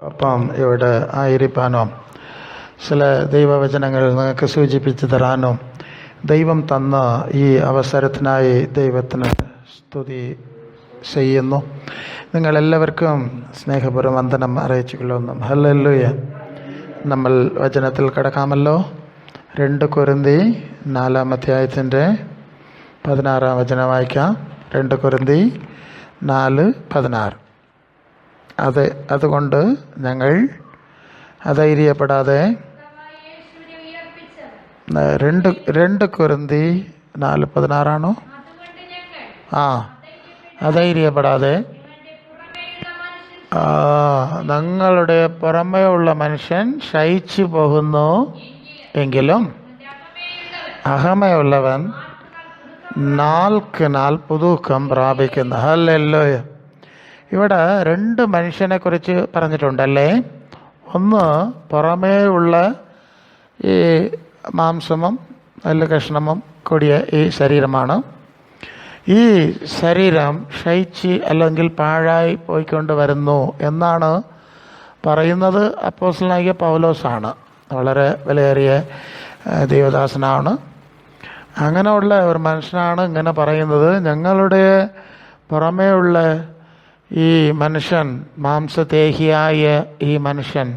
ഒപ്പം ഇവിടെ ആയിരിക്കാനോ ചില ദൈവവചനങ്ങൾ നിങ്ങൾക്ക് സൂചിപ്പിച്ചു തരാനും ദൈവം തന്ന ഈ അവസരത്തിനായി ദൈവത്തിന് സ്തുതി ചെയ്യുന്നു. നിങ്ങളെല്ലാവർക്കും സ്നേഹപൂർവ്വം വന്ദനം അറിയിച്ചു കൊള്ളുന്നു. ഹല്ലേലൂയ. നമ്മൾ വചനത്തിൽ കിടക്കാമല്ലോ. 2 കൊരിന്തി 4 അധ്യായത്തിൻ്റെ 16 വചനം വായിക്കാം. 2 കൊരിന്തി 4:16. അതുകൊണ്ട് ഞങ്ങൾ അധൈര്യപ്പെടാതെ 2 കൊരിന്തി 4:16 അധൈര്യപ്പെടാതെ ഞങ്ങളുടെ പുറമേ ഉള്ള മനുഷ്യൻ ക്ഷയിച്ചു പോകുന്നു എങ്കിലും അഹമയുള്ളവൻ നാൾക്ക് നാൾ പുതുക്കം പ്രാപിക്കുന്നു. ഹല്ലേലൂയ. ഇവിടെ 2 മനുഷ്യനെ കുറിച്ച് പറഞ്ഞിട്ടുണ്ടല്ലേ. ഒന്ന് പുറമേ ഉള്ള ഈ മാംസമും നല്ല കഷ്ണമും കൂടിയ ഈ ശരീരമാണ്. ഈ ശരീരം ക്ഷയിച്ച് അല്ലെങ്കിൽ പാഴായി പോയിക്കൊണ്ട് വരുന്നു എന്നാണ് പറയുന്നത്. അപ്പോസ്തലനായ പൗലോസാണ്. വളരെ വിലയേറിയ ദൈവദാസനാണ്. അങ്ങനെയുള്ള ഒരു മനുഷ്യനാണ് ഇങ്ങനെ പറയുന്നത്. ഞങ്ങളുടെ പുറമേ ഉള്ള ഈ മനുഷ്യൻ, മാംസദേഹിയായ ഈ മനുഷ്യൻ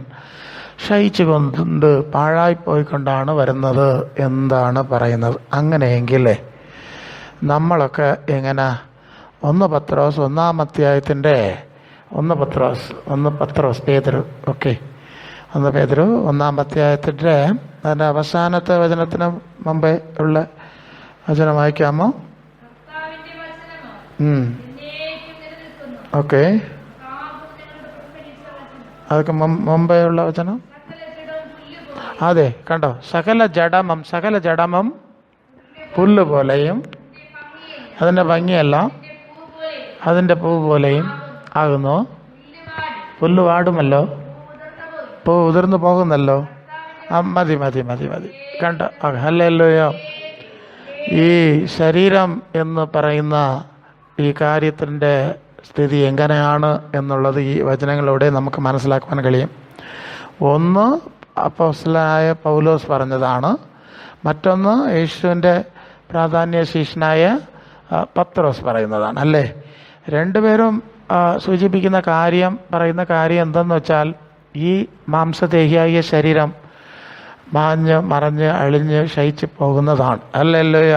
ക്ഷയിച്ചു കൊണ്ട് പാഴായിപ്പോയിക്കൊണ്ടാണ് വരുന്നത് എന്താണ് പറയുന്നത്. അങ്ങനെയെങ്കിൽ നമ്മളൊക്കെ എങ്ങനെ 1 പത്രോസ് 1 അധ്യായത്തിൻ്റെ 1 പത്രോസ് പേതുരു 1 പേതുരു 1 അധ്യായത്തിൻ്റെ അതിൻ്റെ അവസാനത്തെ വചനത്തിന് മുമ്പേ ഉള്ള വചനം വായിക്കാമോ? അതൊക്കെ മുമ്പേ ഉള്ള വചനം. അതെ, കണ്ടോ. സകല ജഡമം പുല്ല് പോലെയും അതിൻ്റെ ഭംഗിയെല്ലാം അതിൻ്റെ പൂ പോലെയും ആകുന്നു. പുല്ല് വാടുമല്ലോ, പൂ ഉതിർന്നു പോകുന്നല്ലോ. മതി. കണ്ടോ. ഹല്ലേലൂയ. ഈ ശരീരം എന്ന് പറയുന്ന ഈ കാര്യത്തിൻ്റെ സ്ഥിതി എങ്ങനെയാണ് എന്നുള്ളത് ഈ വചനങ്ങളിലൂടെ നമുക്ക് മനസ്സിലാക്കുവാൻ കഴിയും. ഒന്ന് അപ്പോസ്തലനായ പൗലോസ് പറഞ്ഞതാണ്. മറ്റൊന്ന് യേശുവിൻ്റെ പ്രാധാന്യ ശിഷ്യനായ പത്രോസ് പറയുന്നതാണ്. അല്ലേ? 2 പേരും സൂചിപ്പിക്കുന്ന കാര്യം, പറയുന്ന കാര്യം എന്തെന്ന് വെച്ചാൽ ഈ മാംസദേഹിയായ ശരീരം മാഞ്ഞ് മറഞ്ഞ് അഴിഞ്ഞ് ക്ഷയിച്ച് പോകുന്നതാണ്. അല്ലല്ലോയ.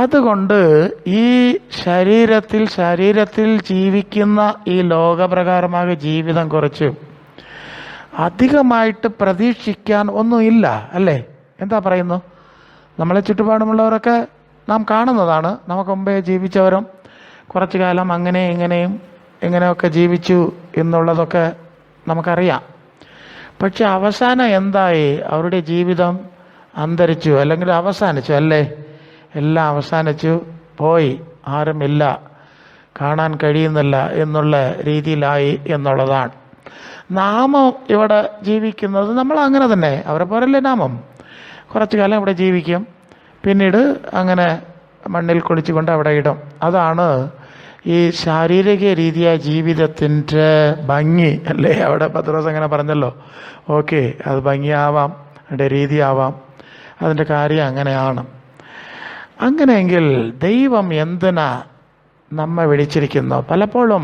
അതുകൊണ്ട് ഈ ശരീരത്തിൽ ജീവിക്കുന്ന ഈ ലോകപ്രകാരമായ ജീവിതം കുറിച്ച് അധികമായിട്ട് പ്രതീക്ഷിക്കാൻ ഒന്നുമില്ല. അല്ലേ? എന്താ പറയുന്നു? നമ്മളെ ചുറ്റുപാടുമുള്ളവരൊക്കെ നാം കാണുന്നതാണ്. നമുക്ക് മുമ്പേ ജീവിച്ചവരും കുറച്ചു കാലം ഇങ്ങനെയൊക്കെ ജീവിച്ചു എന്നുള്ളതൊക്കെ നമുക്കറിയാം. പക്ഷെ അവസാനം എന്തായി? അവരുടെ ജീവിതം അന്തരിച്ചു, അല്ലെങ്കിൽ അവസാനിച്ചു. അല്ലേ? എല്ലാം അവസാനിച്ചു പോയി, ആരുമില്ല, കാണാൻ കഴിയുന്നില്ല എന്നുള്ള രീതിയിലായി എന്നുള്ളതാണ്. നാമം ഇവിടെ ജീവിക്കുന്നത് നമ്മൾ അങ്ങനെ തന്നെ, അവരെ പോലല്ലേ നാമം. കുറച്ചു കാലം ഇവിടെ ജീവിക്കും, പിന്നീട് അങ്ങനെ മണ്ണിൽ കുളിച്ചുകൊണ്ട് അവിടെ ഇടും. അതാണ് ഈ ശാരീരിക രീതിയായ ജീവിതത്തിൻ്റെ ഭംഗി. അല്ലേ? അവിടെ പത്രോസ് അങ്ങനെ പറഞ്ഞല്ലോ. അത് ഭംഗിയാവാം, അതിൻ്റെ രീതിയാവാം, അതിൻ്റെ കാര്യം അങ്ങനെയാണ്. അങ്ങനെയെങ്കിൽ ദൈവം എന്തിനാ നമ്മെ വിളിച്ചിരിക്കുന്നു? പലപ്പോഴും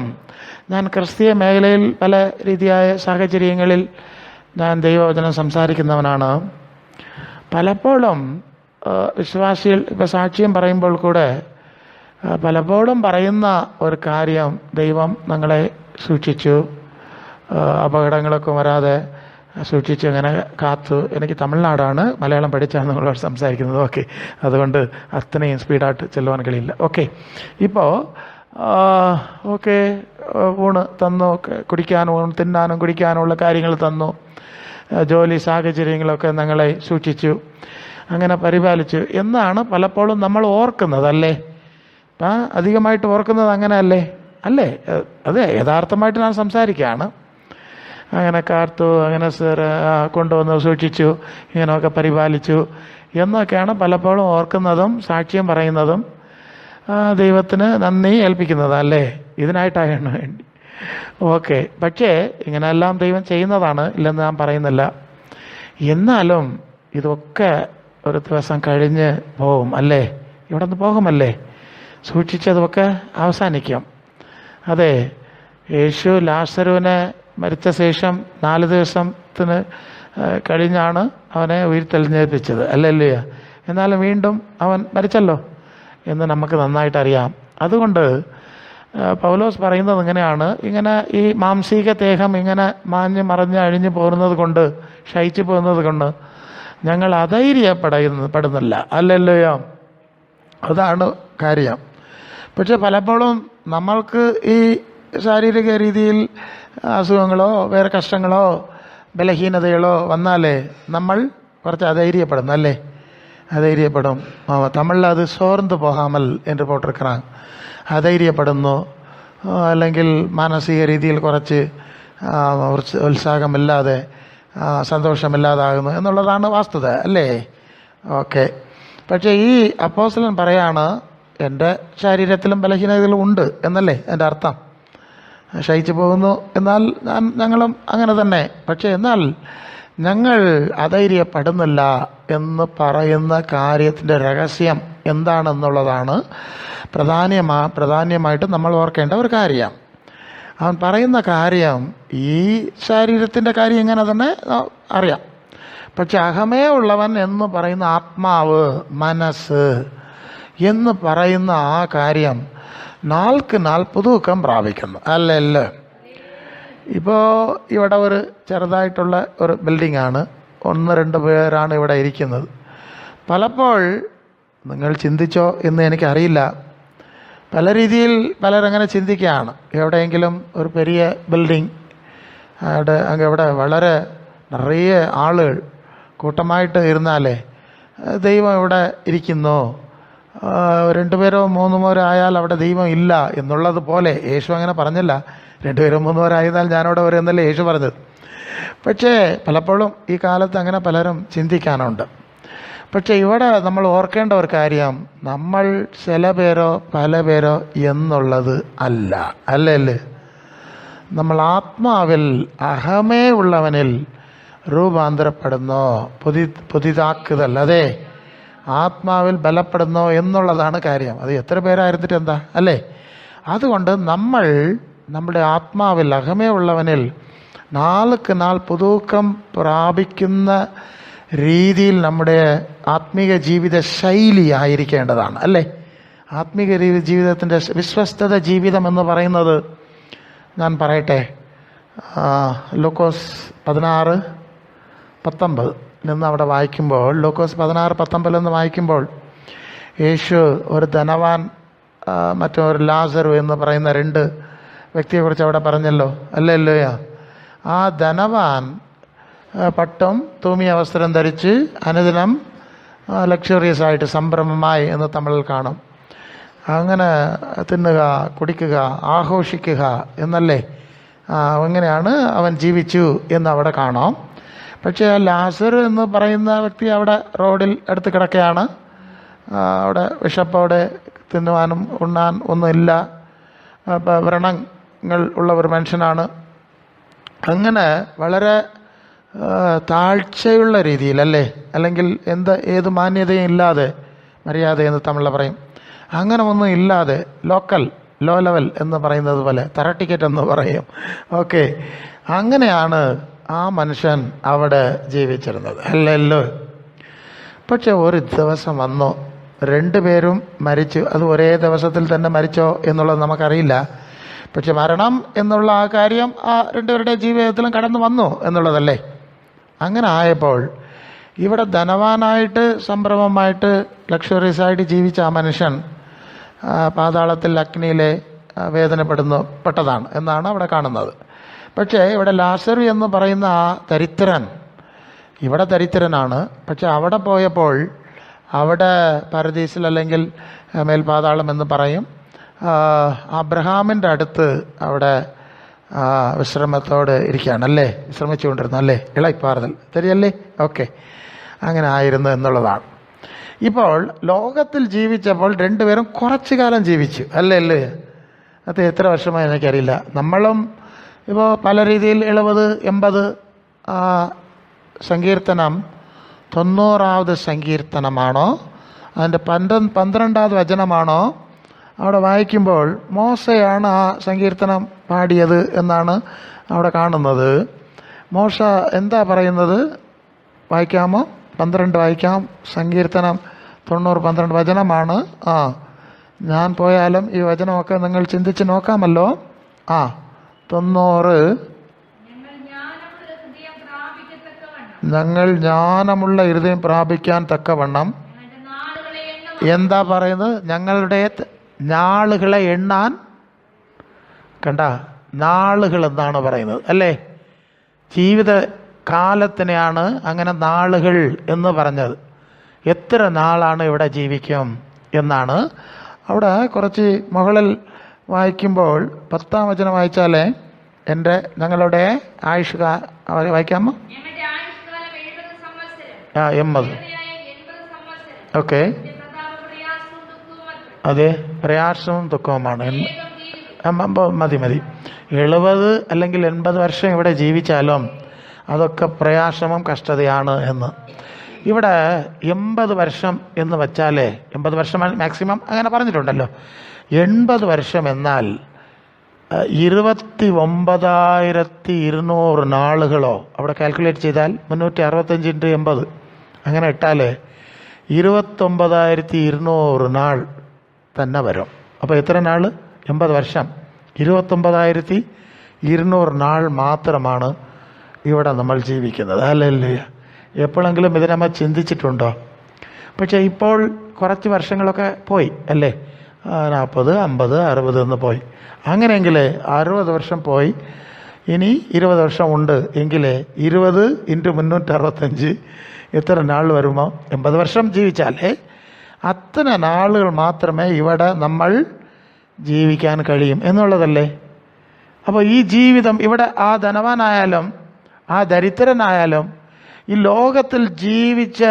ഞാൻ ക്രിസ്തീയ മേഖലയിൽ പല രീതിയായ സാഹചര്യങ്ങളിൽ ഞാൻ ദൈവവചനം സംസാരിക്കുന്നവനാണ്. പലപ്പോഴും വിശ്വാസികൾ ഇപ്പോൾ സാക്ഷ്യം പറയുമ്പോൾ കൂടെ പലപ്പോഴും പറയുന്ന ഒരു കാര്യം, ദൈവം ഞങ്ങളെ സൂക്ഷിച്ചു, അപകടങ്ങളൊക്കെ വരാതെ സൂക്ഷിച്ച് അങ്ങനെ കാത്തു. എനിക്ക് തമിഴ്നാടാണ്, മലയാളം പഠിച്ചാണ് നിങ്ങളോട് സംസാരിക്കുന്നത്. അതുകൊണ്ട് അത്രയും സ്പീഡായിട്ട് ചെല്ലുവാൻ കഴിയില്ല. ഇപ്പോൾ ഊണ് തന്നു, കുടിക്കാനും തിന്നാനും കുടിക്കാനുമുള്ള കാര്യങ്ങൾ തന്നു, ജോലി സാഹചര്യങ്ങളൊക്കെ ഞങ്ങളെ സൂക്ഷിച്ചു, അങ്ങനെ പരിപാലിച്ചു എന്നാണ് പലപ്പോഴും നമ്മൾ ഓർക്കുന്നത്. അല്ലേ? അധികമായിട്ട് ഓർക്കുന്നത് അങ്ങനെ അല്ലേ? അതെ, യഥാർത്ഥമായിട്ട് ഞാൻ സംസാരിക്കുകയാണ്. അങ്ങനെ കാർത്തു, അങ്ങനെ കൊണ്ടുവന്ന് സൂക്ഷിച്ചു, ഇങ്ങനെയൊക്കെ പരിപാലിച്ചു എന്നൊക്കെയാണ് പലപ്പോഴും ഓർക്കുന്നതും സാക്ഷ്യം പറയുന്നതും ദൈവത്തിന് നന്ദി ഏൽപ്പിക്കുന്നത്. അല്ലേ? ഇതിനായിട്ടാണ് വേണ്ടി. ഓക്കെ. പക്ഷേ ഇങ്ങനെയെല്ലാം ദൈവം ചെയ്യുന്നതാണ്, ഇല്ലെന്ന് ഞാൻ പറയുന്നില്ല. എന്നാലും ഇതൊക്കെ ഒരു ദിവസം കഴിഞ്ഞ് പോകും അല്ലേ? ഇവിടെ നിന്ന് പോകുമല്ലേ? സൂക്ഷിച്ചതൊക്കെ അവസാനിക്കും. അതെ, യേശു ലാസറുവിനെ മരിച്ച ശേഷം 4 ദിവസത്തിന് കഴിഞ്ഞാണ് അവനെ ഉയർത്തെഴുന്നേൽപ്പിച്ചത് അല്ലല്ലേ? എന്നാലും വീണ്ടും അവൻ മരിച്ചല്ലോ എന്ന് നമുക്ക് നന്നായിട്ടറിയാം. അതുകൊണ്ട് പൗലോസ് പറയുന്നത് ഇങ്ങനെയാണ്, ഇങ്ങനെ ഈ മാംസീക ദേഹം ഇങ്ങനെ മാഞ്ഞ് മറഞ്ഞ് അഴിഞ്ഞു പോകുന്നത് കൊണ്ട്, ക്ഷയിച്ചു പോകുന്നത് കൊണ്ട് ഞങ്ങൾ അധൈര്യപ്പെടുന്നില്ല അല്ലല്ലയോ? അതാണ് കാര്യം. പക്ഷെ പലപ്പോഴും നമ്മൾക്ക് ഈ ശാരീരിക രീതിയിൽ അസുഖങ്ങളോ വേറെ കഷ്ടങ്ങളോ ബലഹീനതകളോ വന്നാലേ നമ്മൾ കുറച്ച് അധൈര്യപ്പെടുന്നു അല്ലേ? അധൈര്യപ്പെടും. തമിഴിൽ അത് സോർന്ന് പോകാമൽ എന്ന് പോട്ടിരിക്കണം. അധൈര്യപ്പെടുന്നു, അല്ലെങ്കിൽ മാനസിക രീതിയിൽ കുറച്ച് ഉത്സാഹമില്ലാതെ സന്തോഷമില്ലാതാകുന്നു എന്നുള്ളതാണ് വാസ്തുത അല്ലേ? ഓക്കെ. പക്ഷേ ഈ അപ്പോസ്തലൻ പറയാണ്, എൻ്റെ ശരീരത്തിലും ബലഹീനതകളും ഉണ്ട് എന്നല്ലേ എൻ്റെ അർത്ഥം. ക്ഷയിച്ചു പോകുന്നു എന്നാൽ ഞങ്ങളും അങ്ങനെ തന്നെ. പക്ഷേ എന്നാൽ ഞങ്ങൾ അധൈര്യപ്പെടുന്നില്ല എന്ന് പറയുന്ന കാര്യത്തിൻ്റെ രഹസ്യം എന്താണെന്നുള്ളതാണ് പ്രധാനമായിട്ട് നമ്മൾ ഓർക്കേണ്ട ഒരു കാര്യം. അവൻ പറയുന്ന കാര്യം ഈ ശരീരത്തിൻ്റെ കാര്യം ഇങ്ങനെ തന്നെ അറിയാം. പക്ഷെ അഹമേ ഉള്ളവൻ എന്ന് പറയുന്ന ആത്മാവ്, മനസ്സ് എന്ന് പറയുന്ന ആ കാര്യം നാൾക്ക് നാൾ പുതുക്കം പ്രാപിക്കുന്നു അല്ലല്ലോ? ഇപ്പോൾ ഇവിടെ ഒരു ചെറുതായിട്ടുള്ള ഒരു ബിൽഡിങ്ങാണ്, 1-2 പേരാണ് ഇവിടെ ഇരിക്കുന്നത്. പലപ്പോൾ നിങ്ങൾ ചിന്തിച്ചോ എന്ന് എനിക്കറിയില്ല, പല രീതിയിൽ പലരങ്ങനെ ചിന്തിക്കുകയാണ്. എവിടെയെങ്കിലും ഒരു പെരിയ ബിൽഡിംഗ് അവിടെ വളരെ നിറയെ ആളുകൾ കൂട്ടമായിട്ട് ഇരുന്നാലേ ദൈവം ഇവിടെ ഇരിക്കുന്നു, 2 പേരോ 3 പേരോ ആയാൽ അവിടെ ദൈവം ഇല്ല എന്നുള്ളത് പോലെ യേശു അങ്ങനെ പറഞ്ഞില്ല. 2 പേരോ 3 പേരോ ആയതാൽ ഞാനവിടെ വരുന്നല്ലേ യേശു പറഞ്ഞത്. പക്ഷേ പലപ്പോഴും ഈ കാലത്ത് അങ്ങനെ പലരും ചിന്തിക്കാനുണ്ട്. പക്ഷെ ഇവിടെ നമ്മൾ ഓർക്കേണ്ട ഒരു കാര്യം, നമ്മൾ ചില പേരോ പല പേരോ എന്നുള്ളത് അല്ല അല്ലേ? നമ്മൾ ആത്മാവിൽ അഹമേ ഉള്ളവനിൽ രൂപാന്തരപ്പെടുന്നോ, പുതിയതാക്കുതൽ, അതെ, ആത്മാവിൽ ബലപ്പെടുന്നോ എന്നുള്ളതാണ് കാര്യം. അത് എത്ര പേരായിരുന്നിട്ട് എന്താ അല്ലേ? അതുകൊണ്ട് നമ്മൾ നമ്മുടെ ആത്മാവിൽ അഹമേ ഉള്ളവനിൽ നാൾക്ക് നാൾ പുതുക്കം പ്രാപിക്കുന്ന രീതിയിൽ നമ്മുടെ ആത്മീക ജീവിത ശൈലി ആയിരിക്കേണ്ടതാണ് അല്ലേ? ആത്മീക ജീവിതത്തിൻ്റെ വിശ്വസ്തത ജീവിതം എന്ന് പറയുന്നത് ഞാൻ പറയട്ടെ, ലൂക്കോസ് 16:19 നിന്ന് അവിടെ വായിക്കുമ്പോൾ, ലൂക്കോസ് 16:19 എന്ന് വായിക്കുമ്പോൾ യേശു ഒരു ധനവാൻ മറ്റൊരു ലാസറു എന്ന് പറയുന്ന 2 വ്യക്തിയെക്കുറിച്ച് അവിടെ പറഞ്ഞല്ലോ അല്ലല്ലോ? ആ ധനവാൻ പട്ടും തൂമിയ വസ്ത്രം ധരിച്ച് അനുദിനം ലക്ഷറിയസ് ആയിട്ട് സംഭ്രമമായി എന്ന് തമിഴിൽ കാണും. അങ്ങനെ തിന്നുക, കുടിക്കുക, ആഘോഷിക്കുക എന്നല്ലേ, അങ്ങനെയാണ് അവൻ ജീവിച്ചു എന്ന് അവിടെ കാണാം. പക്ഷേ ആ ലാസർ എന്ന് പറയുന്ന വ്യക്തി അവിടെ റോഡിൽ അടുത്ത് കിടക്കുകയാണ്. അവിടെ വിശപ്പോടെ തിന്നുവാനും ഉണ്ണാൻ ഒന്നുമില്ല, വ്രണങ്ങൾ ഉള്ള ഒരു മനുഷ്യനാണ്. അങ്ങനെ വളരെ താഴ്ചയുള്ള രീതിയിലല്ലേ, അല്ലെങ്കിൽ ഏത് മാന്യതയും ഇല്ലാതെ, മര്യാദ എന്ന് തമിഴിൽ പറയും, അങ്ങനെ ഒന്നും ഇല്ലാതെ ലോ ലെവൽ എന്ന് പറയുന്നത് പോലെ തറ ടിക്കറ്റ് എന്ന് പറയും. ഓക്കെ, അങ്ങനെയാണ് ആ മനുഷ്യൻ അവിടെ ജീവിച്ചിരുന്നത് അല്ലല്ലോ? പക്ഷെ ഒരു ദിവസം വന്നു, 2 പേരും മരിച്ചു. അത് ഒരേ ദിവസത്തിൽ തന്നെ മരിച്ചോ എന്നുള്ളത് നമുക്കറിയില്ല. പക്ഷെ മരണം എന്നുള്ള ആ കാര്യം ആ 2 പേരുടെ ജീവിതത്തിലും കടന്നു വന്നു എന്നുള്ളതല്ലേ? അങ്ങനെ ആയപ്പോൾ ഇവിടെ ധനവാനായിട്ട് സംഭ്രമമായിട്ട് ലക്ഷറീസ് ആയിട്ട് ജീവിച്ച ആ മനുഷ്യൻ പാതാളത്തിൽ അഗ്നിയിലെ പെട്ടതാണ് എന്നാണ് അവിടെ കാണുന്നത്. പക്ഷേ ഇവിടെ ലാസറു എന്ന് പറയുന്ന ആ ദരിദ്രൻ ഇവിടെ ദരിദ്രനാണ്. പക്ഷെ അവിടെ പോയപ്പോൾ അവിടെ പരദീസിൽ അല്ലെങ്കിൽ മേൽപാതാളം എന്ന് പറയും, അബ്രഹാമിൻ്റെ അടുത്ത് അവിടെ വിശ്രമത്തോടെ ഇരിക്കുകയാണ് അല്ലേ, വിശ്രമിച്ചുകൊണ്ടിരുന്നു അല്ലേ, ഇളയിപ്പാറുതൽ ശരിയല്ലേ? ഓക്കെ, അങ്ങനെ ആയിരുന്നു എന്നുള്ളതാണ്. ഇപ്പോൾ ലോകത്തിൽ ജീവിച്ചപ്പോൾ 2 പേരും കുറച്ചു കാലം ജീവിച്ചു അല്ലേ? അത് എത്ര വർഷമായി എനിക്കറിയില്ല. നമ്മളും ഇപ്പോൾ പല രീതിയിൽ 70, 80 സങ്കീർത്തനം 90ാவது സങ്കീർത്തനമാണോ അതിൻ്റെ 12ാவது വചനമാണോ അവിടെ വായിക്കുമ്പോൾ മോശയാണ് ആ സങ്കീർത്തനം പാടിയത് എന്നാണ് അവിടെ കാണുന്നത്. മോശ എന്താ പറയുന്നത് വായിക്കാമോ? 12 വായിക്കാം. സങ്കീർത്തനം 90, 12 വചനമാണ്. ഞാൻ പോയാലും ഈ വചനമൊക്കെ നിങ്ങൾ ചിന്തിച്ച് നോക്കാമല്ലോ. 90, ഞങ്ങൾ ജ്ഞാനമുള്ള ഹൃദയം പ്രാപിക്കാൻ തക്കവണ്ണം. എന്താ പറയുന്നത്? ഞങ്ങളുടെ നാളുകളെ എണ്ണാൻ. കണ്ട, നാളുകൾ എന്നാണ് പറയുന്നത് അല്ലേ? ജീവിത കാലത്തിനെയാണ് അങ്ങനെ നാളുകൾ എന്ന് പറഞ്ഞത്. എത്ര നാളാണ് ഇവിടെ ജീവിക്കും എന്നാണ്. അവിടെ കുറച്ച് മുകളിൽ വായിക്കുമ്പോൾ 10ാം വചനം വായിച്ചാലേ ഞങ്ങളുടെ വായിക്കാമോ? 80. ഓക്കെ, അതെ, പ്രയാസവും ദുഃഖവുമാണ്. മതി 70 അല്ലെങ്കിൽ 80 വർഷം ഇവിടെ ജീവിച്ചാലും അതൊക്കെ പ്രയാസവും കഷ്ടതയാണ് എന്ന്. ഇവിടെ 80 വർഷം എന്ന് വച്ചാലേ 80 വർഷം മാക്സിമം അങ്ങനെ പറഞ്ഞിട്ടുണ്ടല്ലോ. 80 വർഷം എന്നാൽ 29,200 നാളുകളോ അവിടെ കാൽക്കുലേറ്റ് ചെയ്താൽ 365 × 80 അങ്ങനെ ഇട്ടാലേ 29,200 നാൾ തന്നെ വരും. അപ്പോൾ എത്ര നാൾ? 80 വർഷം. 29,200 നാൾ മാത്രമാണ് ഇവിടെ നമ്മൾ ജീവിക്കുന്നത്. ഹല്ലേലൂയ. എപ്പോഴെങ്കിലും ഇതിനെ നമ്മൾ ചിന്തിച്ചിട്ടുണ്ടോ? പക്ഷേ ഇപ്പോൾ കുറച്ച് വർഷങ്ങളൊക്കെ പോയി അല്ലേ? 40, 50, 60 എന്ന് പോയി. അങ്ങനെയെങ്കിൽ 60 വർഷം പോയി. ഇനി 20 വർഷം ഉണ്ട് എങ്കിൽ 20 × 365 എത്ര നാൾ വരുമോ? 80 വർഷം ജീവിച്ചാലേ അത്ര നാളുകൾ മാത്രമേ ഇവിടെ നമ്മൾ ജീവിക്കാൻ കഴിയും എന്നുള്ളതല്ലേ. അപ്പോൾ ഈ ജീവിതം ഇവിടെ ആ ധനവാനായാലും ആ ദരിദ്രനായാലും ഈ ലോകത്തിൽ ജീവിച്ച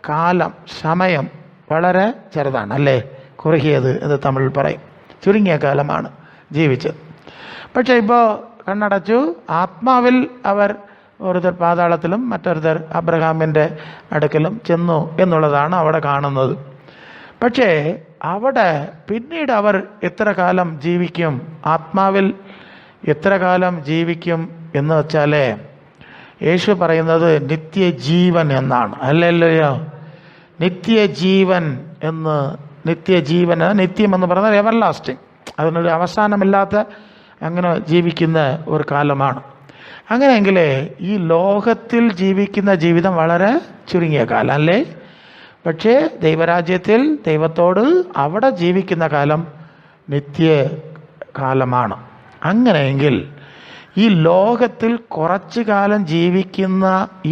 കാലം, സമയം വളരെ ചെറുതാണ് അല്ലേ? കുറുകിയത് എന്ന് തമിഴിൽ പറയും. ചുരുങ്ങിയ കാലമാണ് ജീവിച്ചത്. പക്ഷേ ഇപ്പോൾ കണ്ണടച്ചു, ആത്മാവിൽ അവർ ഓരോരുത്തർ പാതാളത്തിലും മറ്റൊരുത്തർ അബ്രഹാമിൻ്റെ അടുക്കലും ചെന്നു എന്നുള്ളതാണ് അവിടെ കാണുന്നത്. പക്ഷേ അവിടെ പിന്നീട് അവർ എത്ര കാലം ജീവിക്കും, ആത്മാവിൽ എത്ര കാലം ജീവിക്കും എന്ന് വെച്ചാലേ യേശു പറയുന്നത് നിത്യജീവൻ എന്നാണ്. അല്ലല്ലോ, നിത്യജീവൻ എന്ന്. നിത്യജീവന്, നിത്യം എന്ന് പറഞ്ഞാൽ എവർ ലാസ്റ്റിംഗ്, അതിനൊരു അവസാനമില്ലാത്ത അങ്ങനെ ജീവിക്കുന്ന ഒരു കാലമാണ്. അങ്ങനെയെങ്കിൽ ഈ ലോകത്തിൽ ജീവിക്കുന്ന ജീവിതം വളരെ ചുരുങ്ങിയ കാലം അല്ലേ? പക്ഷേ ദൈവരാജ്യത്തിൽ ദൈവത്തോട് അവിടെ ജീവിക്കുന്ന കാലം നിത്യകാലമാണ്. അങ്ങനെയെങ്കിൽ ഈ ലോകത്തിൽ കുറച്ചു കാലം ജീവിക്കുന്ന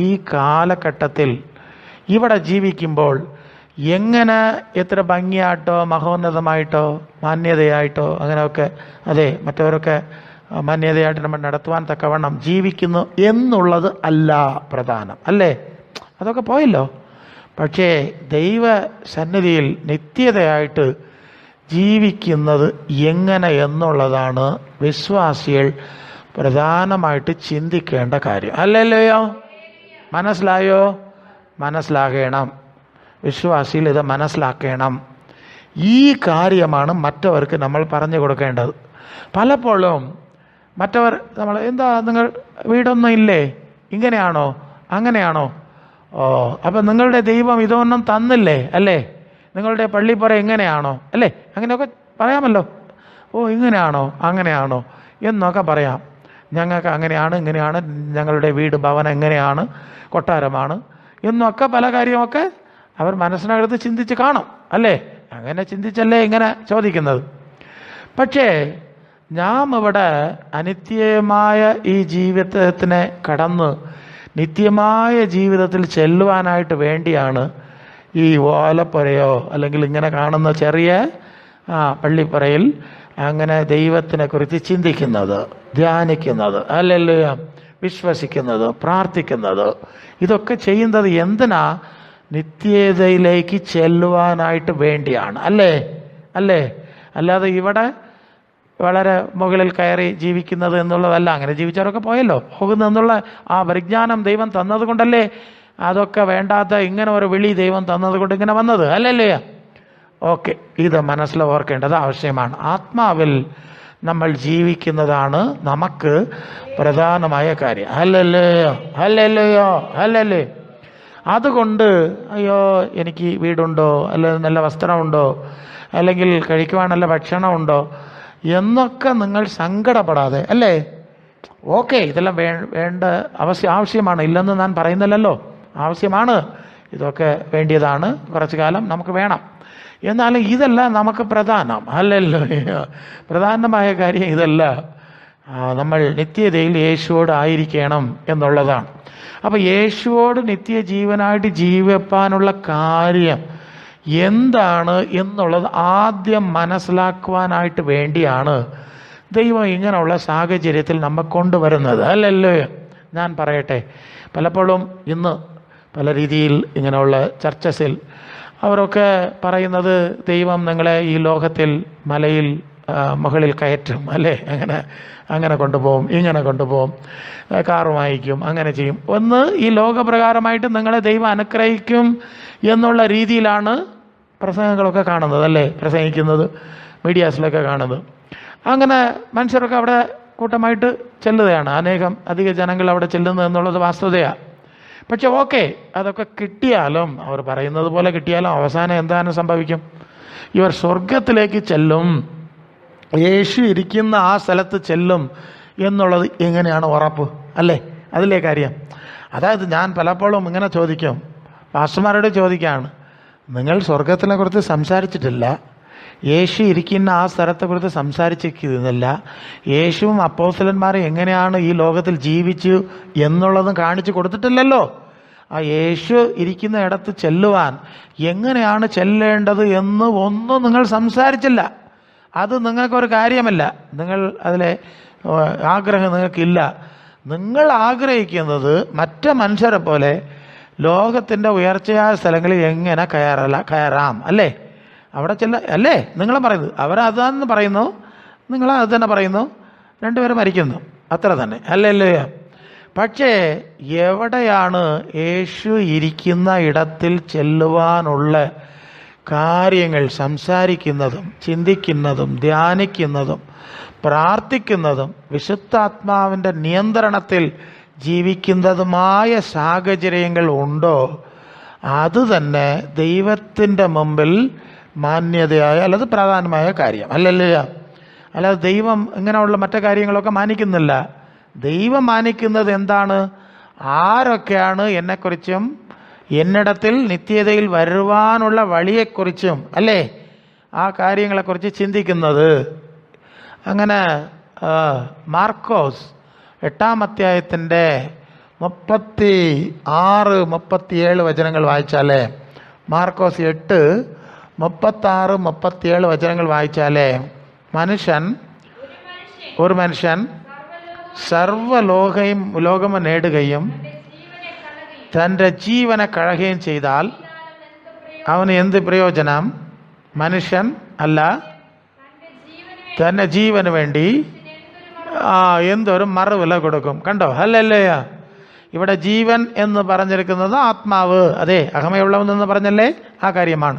ഈ കാലഘട്ടത്തിൽ ഇവിടെ ജീവിക്കുമ്പോൾ എങ്ങനെ എത്ര ഭംഗിയായിട്ടോ മഹോന്നതമായിട്ടോ മാന്യതയായിട്ടോ അങ്ങനെയൊക്കെ, അതെ, മറ്റവരൊക്കെ മാന്യതയായിട്ട് നമ്മൾ നടത്തുവാൻ തക്കവണ്ണം ജീവിക്കുന്നു എന്നുള്ളത് അല്ല പ്രധാനം അല്ലേ? അതൊക്കെ പോയല്ലോ. പക്ഷേ ദൈവ സന്നിധിയിൽ നിത്യതയായിട്ട് ജീവിക്കുന്നത് എങ്ങനെ എന്നുള്ളതാണ് വിശ്വാസികൾ പ്രധാനമായിട്ട് ചിന്തിക്കേണ്ട കാര്യം. അല്ലല്ലയോ? മനസ്സിലായോ? മനസ്സിലാകണം. വിശ്വാസികൾ ഇത് മനസ്സിലാക്കണം. ഈ കാര്യമാണ് മറ്റവർക്ക് നമ്മൾ പറഞ്ഞു കൊടുക്കേണ്ടത്. പലപ്പോഴും മറ്റവർ നമ്മൾ എന്താ, നിങ്ങൾ വീടൊന്നും ഇല്ലേ, ഇങ്ങനെയാണോ അങ്ങനെയാണോ, അപ്പം നിങ്ങളുടെ ദൈവം ഇതൊന്നും തന്നില്ലേ അല്ലേ, നിങ്ങളുടെ പള്ളിപ്പുറ എങ്ങനെയാണോ അല്ലേ, അങ്ങനെയൊക്കെ പറയാമല്ലോ. ഇങ്ങനെയാണോ അങ്ങനെയാണോ എന്നൊക്കെ പറയാം. ഞങ്ങൾക്ക് അങ്ങനെയാണ് ഇങ്ങനെയാണ്, ഞങ്ങളുടെ വീട് ഭവനം എങ്ങനെയാണ്, കൊട്ടാരമാണ് എന്നൊക്കെ പല കാര്യമൊക്കെ അവർ മനസ്സിനകത്ത് ചിന്തിച്ച് കാണും അല്ലേ? അങ്ങനെ ചിന്തിച്ചല്ലേ ഇങ്ങനെ ചോദിക്കുന്നത്. പക്ഷേ നാം ഇവിടെ അനിത്യമായ ഈ ജീവിതത്തിനെ കടന്ന് നിത്യമായ ജീവിതത്തിൽ ചെല്ലുവാനായിട്ട് വേണ്ടിയാണ് ഈ ഓലപ്പുരയോ അല്ലെങ്കിൽ ഇങ്ങനെ കാണുന്ന ചെറിയ പള്ളിപ്പുരയിൽ അങ്ങനെ ദൈവത്തിനെ കുറിച്ച് ചിന്തിക്കുന്നത്, ധ്യാനിക്കുന്നത്, അല്ലല്ലോ വിശ്വസിക്കുന്നത്, പ്രാർത്ഥിക്കുന്നത്. ഇതൊക്കെ ചെയ്യുന്നത് എന്തിനാ? നിത്യതയിലേക്ക് ചെല്ലുവാനായിട്ട് വേണ്ടിയാണ് അല്ലേ? അല്ലാതെ ഇവിടെ വളരെ മുകളിൽ കയറി ജീവിക്കുന്നത് എന്നുള്ളതല്ല. അങ്ങനെ ജീവിച്ചവരൊക്കെ പോയല്ലോ. പോകുന്നു എന്നുള്ള ആ പരിജ്ഞാനം ദൈവം തന്നത് കൊണ്ടല്ലേ അതൊക്കെ വേണ്ടാത്ത ഇങ്ങനെ ഒരു വിളി ദൈവം തന്നത് കൊണ്ട് ഇങ്ങനെ വന്നത്, അല്ലല്ലേ? ഓക്കെ, ഇത് മനസ്സിൽ ഓർക്കേണ്ടത് ആവശ്യമാണ്. ആത്മാവിൽ നമ്മൾ ജീവിക്കുന്നതാണ് നമുക്ക് പ്രധാനമായ കാര്യം. Hallelujah, hallelujah, hallelujah. അതുകൊണ്ട് അയ്യോ എനിക്ക് വീടുണ്ടോ, അല്ലെങ്കിൽ നല്ല വസ്ത്രമുണ്ടോ, അല്ലെങ്കിൽ കഴിക്കുവാൻ നല്ല ഭക്ഷണമുണ്ടോ എന്നൊക്കെ നിങ്ങൾ സങ്കടപ്പെടാതെ, അല്ലേ? ഓക്കെ, ഇതെല്ലാം വേണ്ട ആവശ്യമാണ്, ഇല്ലെന്ന് ഞാൻ പറയുന്നില്ലല്ലോ. ആവശ്യമാണ്, ഇതൊക്കെ വേണ്ടിയതാണ്, കുറച്ചു കാലം നമുക്ക് വേണം. എന്നാലും ഇതല്ല നമുക്ക് പ്രധാനം, അല്ലല്ലോ. പ്രധാനമായ കാര്യം ഇതല്ല. നമ്മൾ നിത്യതയിൽ യേശുവോട് ആയിരിക്കണം എന്നുള്ളതാണ്. അപ്പോൾ യേശുവോട് നിത്യജീവനായിട്ട് ജീവിപ്പാനുള്ള കാര്യം എന്താണ് എന്നുള്ളത് ആദ്യം മനസ്സിലാക്കുവാനായിട്ട് വേണ്ടിയാണ് ദൈവം ഇങ്ങനെയുള്ള സാഹചര്യത്തിൽ നമ്മെ കൊണ്ടുവരുന്നത്, അല്ലല്ലോ. ഞാൻ പറയട്ടെ, പലപ്പോഴും ഇന്ന് പല രീതിയിൽ ഇങ്ങനെയുള്ള ചർച്ചസിൽ അവരൊക്കെ പറയുന്നത് ദൈവം നിങ്ങളെ ഈ ലോകത്തിൽ മലയിൽ മുകളിൽ കയറ്റും, അല്ലേ? അങ്ങനെ കൊണ്ടുപോകും, ഇങ്ങനെ കൊണ്ടുപോകും, കാറ് വാങ്ങിക്കും, അങ്ങനെ ചെയ്യും. ഒന്ന് ഈ ലോകപ്രകാരമായിട്ട് നിങ്ങളെ ദൈവം അനുഗ്രഹിക്കും എന്നുള്ള രീതിയിലാണ് പ്രസംഗങ്ങളൊക്കെ കാണുന്നത്, അല്ലേ? പ്രസംഗിക്കുന്നത് മീഡിയാസിലൊക്കെ കാണുന്നത്. അങ്ങനെ മനുഷ്യരൊക്കെ അവിടെ കൂട്ടമായിട്ട് ചെല്ലുകയാണ്, അധിക ജനങ്ങൾ അവിടെ ചെല്ലുന്നു എന്നുള്ളത് വാസ്തവതയാണ്. പക്ഷെ ഓക്കെ, അതൊക്കെ കിട്ടിയാലും, അവർ പറയുന്നത് പോലെ കിട്ടിയാലും അവസാനം എന്താണ് സംഭവിക്കും? ഇവർ സ്വർഗത്തിലേക്ക് ചെല്ലും, യേശു ഇരിക്കുന്ന ആ സ്ഥലത്ത് ചെല്ലും എന്നുള്ളത് എങ്ങനെയാണ് ഉറപ്പ്, അല്ലേ? അതിലെ കാര്യം. അതായത് ഞാൻ പലപ്പോഴും ഇങ്ങനെ ചോദിക്കും, പാസ്റ്റർമാരോട് ചോദിക്കുകയാണ്, നിങ്ങൾ സ്വർഗത്തിനെ കുറിച്ച് സംസാരിച്ചിട്ടില്ല, യേശു ഇരിക്കുന്ന ആ സ്ഥലത്തെക്കുറിച്ച് സംസാരിച്ചിരിക്കുന്നില്ല, യേശുവും അപ്പോസ്തലന്മാരും എങ്ങനെയാണ് ഈ ലോകത്തിൽ ജീവിച്ചു എന്നുള്ളതും കാണിച്ചു കൊടുത്തിട്ടില്ലല്ലോ. ആ യേശു ഇരിക്കുന്ന ഇടത്ത് ചെല്ലുവാൻ എങ്ങനെയാണ് ചെല്ലേണ്ടത് എന്ന് ഒന്നും നിങ്ങൾ സംസാരിച്ചില്ല. അത് നിങ്ങൾക്കൊരു കാര്യമല്ല, നിങ്ങൾ അതിലെ ആഗ്രഹം നിങ്ങൾക്കില്ല. നിങ്ങൾ ആഗ്രഹിക്കുന്നത് മറ്റ് മനുഷ്യരെ പോലെ ലോകത്തിൻ്റെ ഉയർച്ചയായ സ്ഥലങ്ങളിൽ എങ്ങനെ കയറാം, അല്ലേ? അവിടെ അല്ലേ നിങ്ങളും പറയുന്നത്? അവരതാന്ന് പറയുന്നു, നിങ്ങൾ അത് തന്നെ പറയുന്നു, രണ്ടുപേരും മരിക്കുന്നു, അത്ര തന്നെ, അല്ലല്ലോ. പക്ഷേ എവിടെയാണ് യേശു ഇരിക്കുന്ന ഇടത്തിൽ ചെല്ലുവാനുള്ള കാര്യങ്ങൾ സംസാരിക്കുന്നതും ചിന്തിക്കുന്നതും ധ്യാനിക്കുന്നതും പ്രാർത്ഥിക്കുന്നതും വിശുദ്ധാത്മാവിൻ്റെ നിയന്ത്രണത്തിൽ ജീവിക്കുന്നതുമായ സാഹചര്യങ്ങൾ ഉണ്ടോ, അത് തന്നെ ദൈവത്തിൻ്റെ മുമ്പിൽ മാന്യതയായ അല്ലാതെ പ്രധാനമായ കാര്യം, അല്ലല്ലേ? അല്ലാതെ ദൈവം ഇങ്ങനെയുള്ള മറ്റു കാര്യങ്ങളൊക്കെ മാനിക്കുന്നില്ല. ദൈവം മാനിക്കുന്നത് എന്താണ്? ആരൊക്കെയാണ് എന്നെക്കുറിച്ചും എന്നിടത്തിൽ നിത്യതയിൽ വരുവാനുള്ള വഴിയെക്കുറിച്ചും, അല്ലേ, ആ കാര്യങ്ങളെക്കുറിച്ച് ചിന്തിക്കുന്നത്. അങ്ങനെ മാർക്കോസ് 8-ാം അധ്യായത്തിൻ്റെ 36, 37 വചനങ്ങൾ വായിച്ചാലേ, മാർക്കോസ് 8, 36, 37 വചനങ്ങൾ വായിച്ചാലേ, ഒരു മനുഷ്യൻ ലോകമ നേടുകയും തൻ്റെ ജീവനെ കളയുകയും ചെയ്താൽ അവന് എന്ത് പ്രയോജനം? മനുഷ്യൻ അല്ല, തൻ്റെ ജീവന് വേണ്ടി എന്തൊരു മറുവില കൊടുക്കും. കണ്ടോ, അല്ലല്ലേ? ഇവിടെ ജീവൻ എന്ന് പറഞ്ഞിരിക്കുന്നത് ആത്മാവ്. അതെ, അഹമയുള്ളവൻ എന്ന് പറഞ്ഞല്ലേ, ആ കാര്യമാണ്.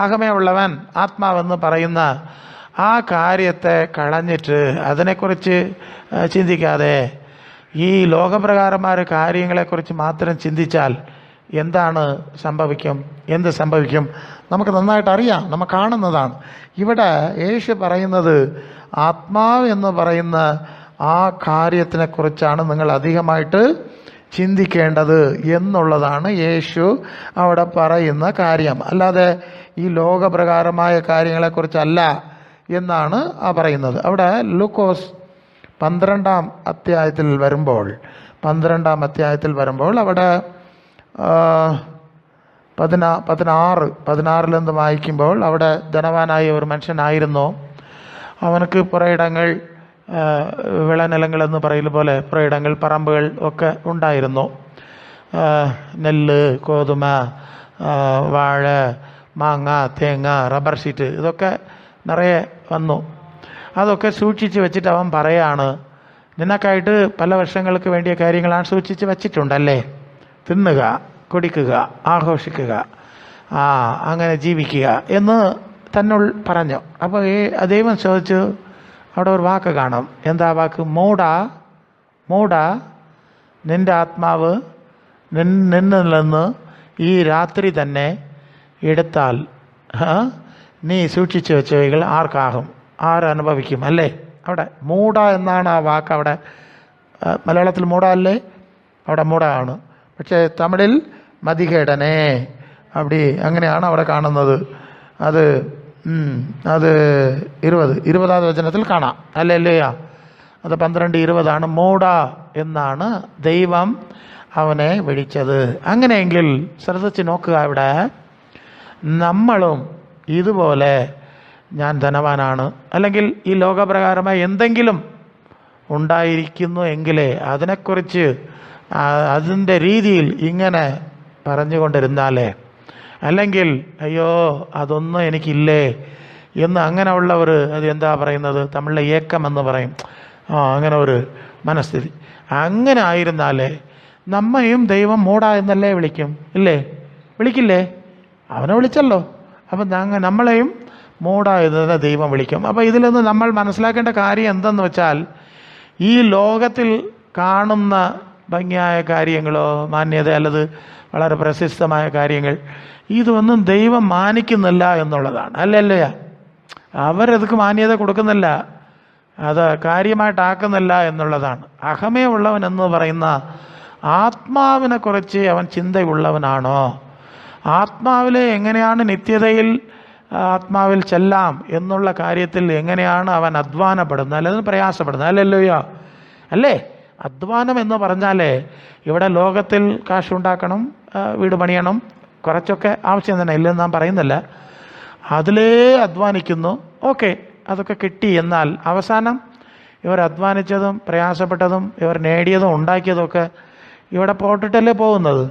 അഹമയുള്ളവൻ ആത്മാവെന്ന് പറയുന്ന ആ കാര്യത്തെ കളഞ്ഞിട്ട് അതിനെക്കുറിച്ച് ചിന്തിക്കാതെ ഈ ലോകപ്രകാരമായ കാര്യങ്ങളെക്കുറിച്ച് മാത്രം ചിന്തിച്ചാൽ എന്ത് സംഭവിക്കും? നമുക്ക് നന്നായിട്ട് അറിയാം, നമ്മൾ കാണുന്നതാണ്. ഇവിടെ യേശു പറയുന്നത് ആത്മാവ് എന്ന് പറയുന്ന ആ കാര്യത്തിനെക്കുറിച്ചാണ് നിങ്ങൾ അധികമായിട്ട് ചിന്തിക്കേണ്ടത് എന്നുള്ളതാണ് യേശു അവിടെ പറയുന്ന കാര്യം. അല്ലാതെ ഈ ലോകപ്രകാരമായ കാര്യങ്ങളെക്കുറിച്ചല്ല എന്നാണ് പറയുന്നത്. അവിടെ ലൂക്കോസ് 12-ാം അധ്യായത്തിൽ വരുമ്പോൾ അവിടെ 16 വായിക്കുമ്പോൾ അവിടെ ധനവാനായ ഒരു മനുഷ്യനായിരുന്നു. അവനക്ക് പുറയിടങ്ങൾ, വിളനിലങ്ങളെന്ന് പറയുന്ന പോലെ പുറയിടങ്ങൾ, പറമ്പുകൾ ഒക്കെ ഉണ്ടായിരുന്നു. നെല്ല്, ഗോതമ്പ, വാഴ, മാങ്ങ, തേങ്ങ, റബ്ബർ ഷീറ്റ് ഇതൊക്കെ നിറയെ വന്നു. അതൊക്കെ സൂക്ഷിച്ച് വെച്ചിട്ട് അവൻ പറയാണ്, നിനക്കായിട്ട് പല വർഷങ്ങൾക്ക് വേണ്ടിയ കാര്യങ്ങളാണ് സൂക്ഷിച്ച് വച്ചിട്ടുണ്ടല്ലേ, തിന്നുക, കുടിക്കുക, ആഘോഷിക്കുക, അങ്ങനെ ജീവിക്കുക എന്ന് തന്നോട് പറഞ്ഞു. അപ്പോൾ ദൈവം ചോദിച്ചു, അവിടെ ഒരു വാക്ക് കാണും. എന്താ വാക്ക്? മൂടാ നിൻ്റെ ആത്മാവ് നിന്നിൽ നിന്ന് ഈ രാത്രി തന്നെ എടുത്താൽ നീ സൂക്ഷിച്ചു വെച്ചവകൾ ആർക്കാകും, ആരനുഭവിക്കും? അല്ലേ? അവിടെ മൂട എന്നാണ് ആ വാക്ക്. അവിടെ മലയാളത്തിൽ മൂട അല്ലേ? അവിടെ മൂടാണ്. പക്ഷേ തമിഴിൽ മതികേടനെ അങ്ങനെയാണ് അവിടെ കാണുന്നത്. അത് 20 വചനത്തിൽ കാണാം. അല്ലല്ലയാ, അത് 12:20 മൂട എന്നാണ് ദൈവം അവനെ വിളിച്ചത്. അങ്ങനെയെങ്കിൽ ശ്രദ്ധിച്ച് നോക്കുക, ഇവിടെ നമ്മളും ഇതുപോലെ ഞാൻ ധനവാനാണ്, അല്ലെങ്കിൽ ഈ ലോകപ്രകാരമായി എന്തെങ്കിലും ഉണ്ടായിരിക്കുന്നു എങ്കിലേ അതിനെക്കുറിച്ച് അതിൻ്റെ രീതിയിൽ ഇങ്ങനെ പറഞ്ഞുകൊണ്ടിരുന്നാലേ, അല്ലെങ്കിൽ അയ്യോ അതൊന്നും എനിക്കില്ലേ എന്ന് അങ്ങനെയുള്ളവർ, അത് എന്താ പറയുന്നത്, തമിഴിലെ ഏക്കമെന്ന് പറയും, അങ്ങനെ ഒരു മനസ്ഥിതി. അങ്ങനെ ആയിരുന്നാലേ നമ്മയും ദൈവം മൂടാ എന്നല്ലേ വിളിക്കും? ഇല്ലേ? വിളിക്കില്ലേ? അവനെ വിളിച്ചല്ലോ. അപ്പം നമ്മളെയും മൂടാ എന്ന് ദൈവം വിളിക്കും. അപ്പോൾ ഇതിൽ നിന്ന് നമ്മൾ മനസ്സിലാക്കേണ്ട കാര്യം എന്തെന്ന് വെച്ചാൽ, ഈ ലോകത്തിൽ കാണുന്ന ഭംഗിയായ കാര്യങ്ങളോ മാന്യത അല്ലത് വളരെ പ്രശസ്തമായ കാര്യങ്ങൾ, ഇതൊന്നും ദൈവം മാനിക്കുന്നില്ല എന്നുള്ളതാണ്. അല്ലല്ലേ? അവരതൊക്കെ മാന്യത കൊടുക്കുന്നില്ല, അത് കാര്യമായിട്ടാക്കുന്നില്ല എന്നുള്ളതാണ്. അഹമേ ഉള്ളവൻ എന്ന് പറയുന്ന ആത്മാവിനെ കുറിച്ച് അവൻ ചിന്തയുള്ളവനാണോ, ആത്മാവിലെ എങ്ങനെയാണ് നിത്യതയിൽ ആത്മാവിൽ ചെല്ലാം എന്നുള്ള കാര്യത്തിൽ എങ്ങനെയാണ് അവൻ അധ്വാനപ്പെടുന്നത്, അല്ലെങ്കിൽ പ്രയാസപ്പെടുന്നത്? അല്ലല്ലോയോ? അല്ലേ? അധ്വാനം എന്ന് പറഞ്ഞാലേ ഇവിടെ ലോകത്തിൽ കാശുണ്ടാക്കണം, വീട് പണിയണം, കുറച്ചൊക്കെ ആവശ്യം തന്നെ, ഇല്ലെന്ന് നാം പറയുന്നില്ല. അതിലേ അധ്വാനിക്കുന്നു, ഓക്കെ, അതൊക്കെ കിട്ടി. എന്നാൽ അവസാനം ഇവർ അധ്വാനിച്ചതും പ്രയാസപ്പെട്ടതും ഇവർ നേടിയതും ഉണ്ടാക്കിയതൊക്കെ ഇവിടെ പോട്ടിട്ടല്ലേ പോകുന്നത്.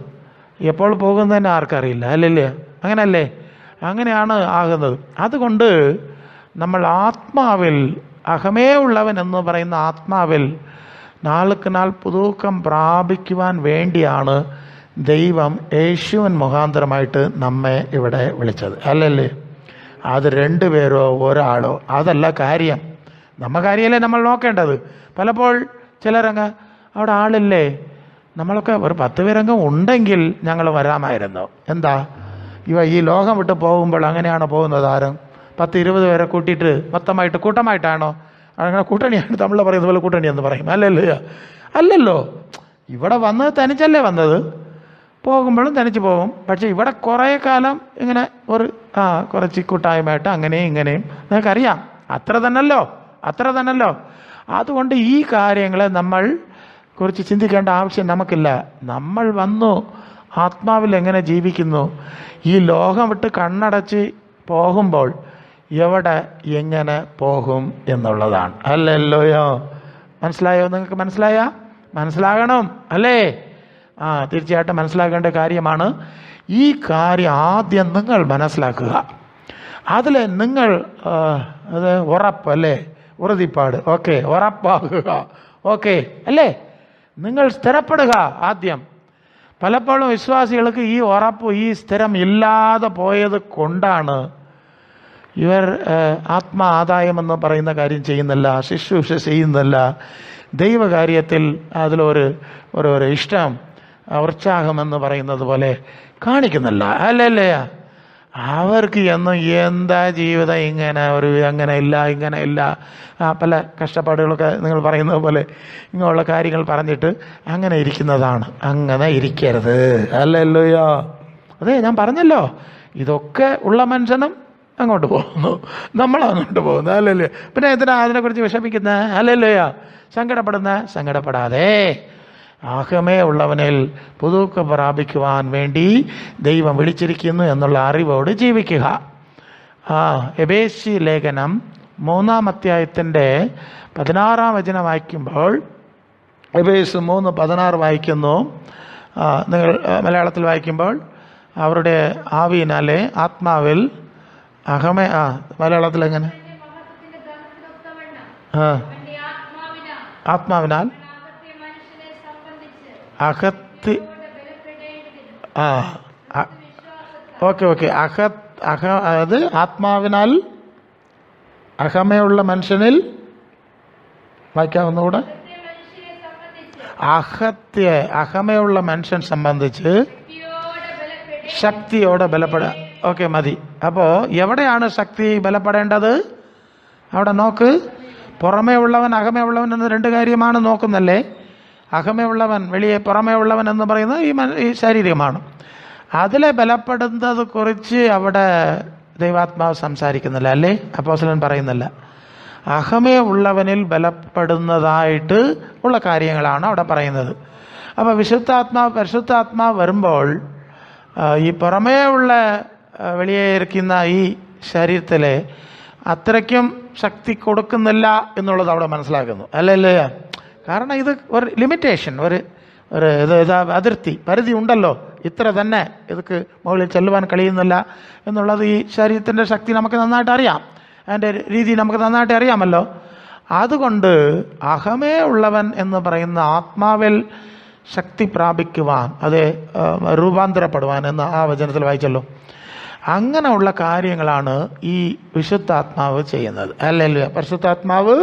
എപ്പോൾ പോകുന്നതന്നെ ആർക്കറിയില്ല. അല്ലല്ലേ? അങ്ങനല്ലേ? അങ്ങനെയാണ് ആകുന്നത്. അതുകൊണ്ട് നമ്മൾ ആത്മാവിൽ, അഹമേ ഉള്ളവൻ എന്ന് പറയുന്ന ആത്മാവിൽ നാൾക്ക് നാൾ പുതുക്കം പ്രാപിക്കുവാൻ വേണ്ടിയാണ് ദൈവം യേശുവൻ മുഖാന്തരമായിട്ട് നമ്മെ ഇവിടെ വിളിച്ചത്. അല്ലല്ലേ? അത് 2 പേരോ ഒരാളോ അതല്ല കാര്യം. കാര്യമല്ലേ നമ്മൾ നോക്കേണ്ടത്. പലപ്പോൾ ചിലരങ്ങ് അവിടെ ആളില്ലേ, നമ്മളൊക്കെ ഒരു 10 പേരംഗം ഉണ്ടെങ്കിൽ ഞങ്ങൾ വരാമായിരുന്നു. എന്താ ഈ ലോകം വിട്ട് പോകുമ്പോൾ അങ്ങനെയാണോ പോകുന്നത്? ആരും 10-20 പേരെ കൂട്ടിയിട്ട് മൊത്തമായിട്ട് കൂട്ടമായിട്ടാണോ? അങ്ങനെ കൂട്ടണിയാണ് തമിഴിൽ പറയുന്നത് പോലെ കൂട്ടണി എന്ന് പറയും. അല്ലല്ലോ. ഇവിടെ വന്നത് തനിച്ചല്ലേ വന്നത്, പോകുമ്പോഴും തനിച്ച് പോകും. പക്ഷേ ഇവിടെ കുറേ കാലം ഇങ്ങനെ ഒരു കുറച്ച് കൂട്ടായ്മയായിട്ട് അങ്ങനെയും ഇങ്ങനെയും നിങ്ങൾക്കറിയാം. അത്ര തന്നല്ലോ. അതുകൊണ്ട് ഈ കാര്യങ്ങളെ നമ്മൾ കുറിച്ച് ചിന്തിക്കേണ്ട ആവശ്യം നമുക്കില്ല. നമ്മൾ വന്നു ആത്മാവിൽ എങ്ങനെ ജീവിക്കുന്നു, ഈ ലോകം വിട്ട് കണ്ണടച്ച് പോകുമ്പോൾ എവിടെ എങ്ങനെ പോകും എന്നുള്ളതാണ്. അല്ലല്ലോയോ? മനസ്സിലായോ? നിങ്ങൾക്ക് മനസ്സിലാകണം അല്ലേ? തീർച്ചയായിട്ടും മനസ്സിലാക്കേണ്ട കാര്യമാണ്. ഈ കാര്യം ആദ്യം നിങ്ങൾ മനസ്സിലാക്കുക. അതിൽ നിങ്ങൾ അത് ഉറപ്പല്ലേ, ഉറുതിപ്പാട്, ഓക്കെ, ഉറപ്പാകുക, ഓക്കെ അല്ലേ? നിങ്ങൾ സ്ഥിരപ്പെടുക ആദ്യം. പലപ്പോഴും വിശ്വാസികൾക്ക് ഈ ഉറപ്പ്, ഈ സ്ഥിരം ഇല്ലാതെ പോയത് കൊണ്ടാണ് ഇവർ ആത്മാദായമെന്ന് പറയുന്ന കാര്യം ചെയ്യുന്നില്ല, ശുശ്രൂഷ ചെയ്യുന്നില്ല, ദൈവകാര്യത്തിൽ അതിലൊരു ഇഷ്ടം, ഉത്സാഹമെന്ന് പറയുന്നത് പോലെ കാണിക്കുന്നില്ല. അല്ലല്ലേ? അവർക്ക് എന്നും എന്താ ജീവിതം ഇങ്ങനെ ഇല്ല, പല കഷ്ടപ്പാടുകളൊക്കെ നിങ്ങൾ പറയുന്നത് പോലെ ഇങ്ങനെയുള്ള കാര്യങ്ങൾ പറഞ്ഞിട്ട് അങ്ങനെ ഇരിക്കുന്നതാണ്. അങ്ങനെ ഇരിക്കരുത്. അല്ലല്ലോയോ? അതെ, ഞാൻ പറഞ്ഞല്ലോ, ഇതൊക്കെ ഉള്ള മനുഷ്യനും അങ്ങോട്ട് പോകുന്നു, നമ്മളങ്ങോട്ട് പോകുന്നു. അല്ലല്ലേ? പിന്നെ എന്തിനാ അതിനെക്കുറിച്ച് വിഷമിക്കുന്നത്? അല്ലല്ലോയോ? സങ്കടപ്പെടാതെ ആഹമേ ഉള്ളവനിൽ പുതുക്കം പ്രാപിക്കുവാൻ വേണ്ടി ദൈവം വിളിച്ചിരിക്കുന്നു എന്നുള്ള അറിവോട് ജീവിക്കുക. എബേസ്യ ലേഖനം 3-ാം അധ്യായത്തിൻ്റെ 16-ാം വചനം വായിക്കുമ്പോൾ, എബേസ് 3:16 വായിക്കുന്നു. നിങ്ങൾ മലയാളത്തിൽ വായിക്കുമ്പോൾ അവരുടെ ആത്മാവിൽ അഹമേ, മലയാളത്തിൽ എങ്ങനെ? ആ, ആത്മാവിനാൽ അകത്ത് ആ ഓക്കെ ഓക്കെ അത് ആത്മാവിനാൽ അഹമയുള്ള മനുഷ്യനിൽ വായിക്കാവുന്നൂടെ. അഹമയുള്ള മനുഷ്യൻ സംബന്ധിച്ച് ശക്തിയോടെ ബലപ്പെടുക. ഓക്കെ, മതി. അപ്പോൾ എവിടെയാണ് ശക്തി ബലപ്പെടേണ്ടത്? അവിടെ നോക്ക്. പുറമേ ഉള്ളവൻ അകമേ ഉള്ളവൻ എന്ന രണ്ട് കാര്യമാണ് നോക്കുന്നല്ലേ. അകമേ ഉള്ളവൻ വെളിയെ പുറമേ ഉള്ളവൻ എന്ന് പറയുന്നത് ഈ ശാരീരികമാണ്. അതിലെ ബലപ്പെടുന്നത് കുറിച്ച് അവിടെ ദൈവാത്മാവ് സംസാരിക്കുന്നില്ല അല്ലേ, അപ്പോസ്തലൻ പറയുന്നില്ല. അഹമേ ഉള്ളവനിൽ ബലപ്പെടുന്നതായിട്ട് ഉള്ള കാര്യങ്ങളാണ് അവിടെ പറയുന്നത്. അപ്പോൾ പരിശുദ്ധാത്മാവ് വരുമ്പോൾ ഈ പുറമേ ഉള്ള വെളിയെ ഇരിക്കുന്ന ഈ ശരീരത്തിലെ അത്രയ്ക്കും ശക്തി കൊടുക്കുന്നില്ല എന്നുള്ളത് അവിടെ മനസ്സിലാക്കുന്നു അല്ലല്ലേ. കാരണം ഇത് ഒരു ലിമിറ്റേഷൻ, ഒരു പരിധി ഉണ്ടല്ലോ. ഇത്ര തന്നെ ഇതൊക്കെ മുകളിൽ ചെല്ലുവാൻ കഴിയുന്നില്ല എന്നുള്ളത് ഈ ശരീരത്തിൻ്റെ ശക്തി നമുക്ക് നന്നായിട്ട് അറിയാം, അതിൻ്റെ രീതി നമുക്ക് നന്നായിട്ട് അറിയാമല്ലോ. അതുകൊണ്ട് അഹമേ ഉള്ളവൻ എന്ന് പറയുന്ന ആത്മാവിൽ ശക്തി പ്രാപിക്കുവാൻ, അത് രൂപാന്തരപ്പെടുവാൻ എന്ന് ആ വചനത്തിൽ വായിച്ചല്ലോ. അങ്ങനെയുള്ള കാര്യങ്ങളാണ് ഈ വിശുദ്ധാത്മാവ് ചെയ്യുന്നത് അല്ലല്ലോ, പരിശുദ്ധാത്മാവ്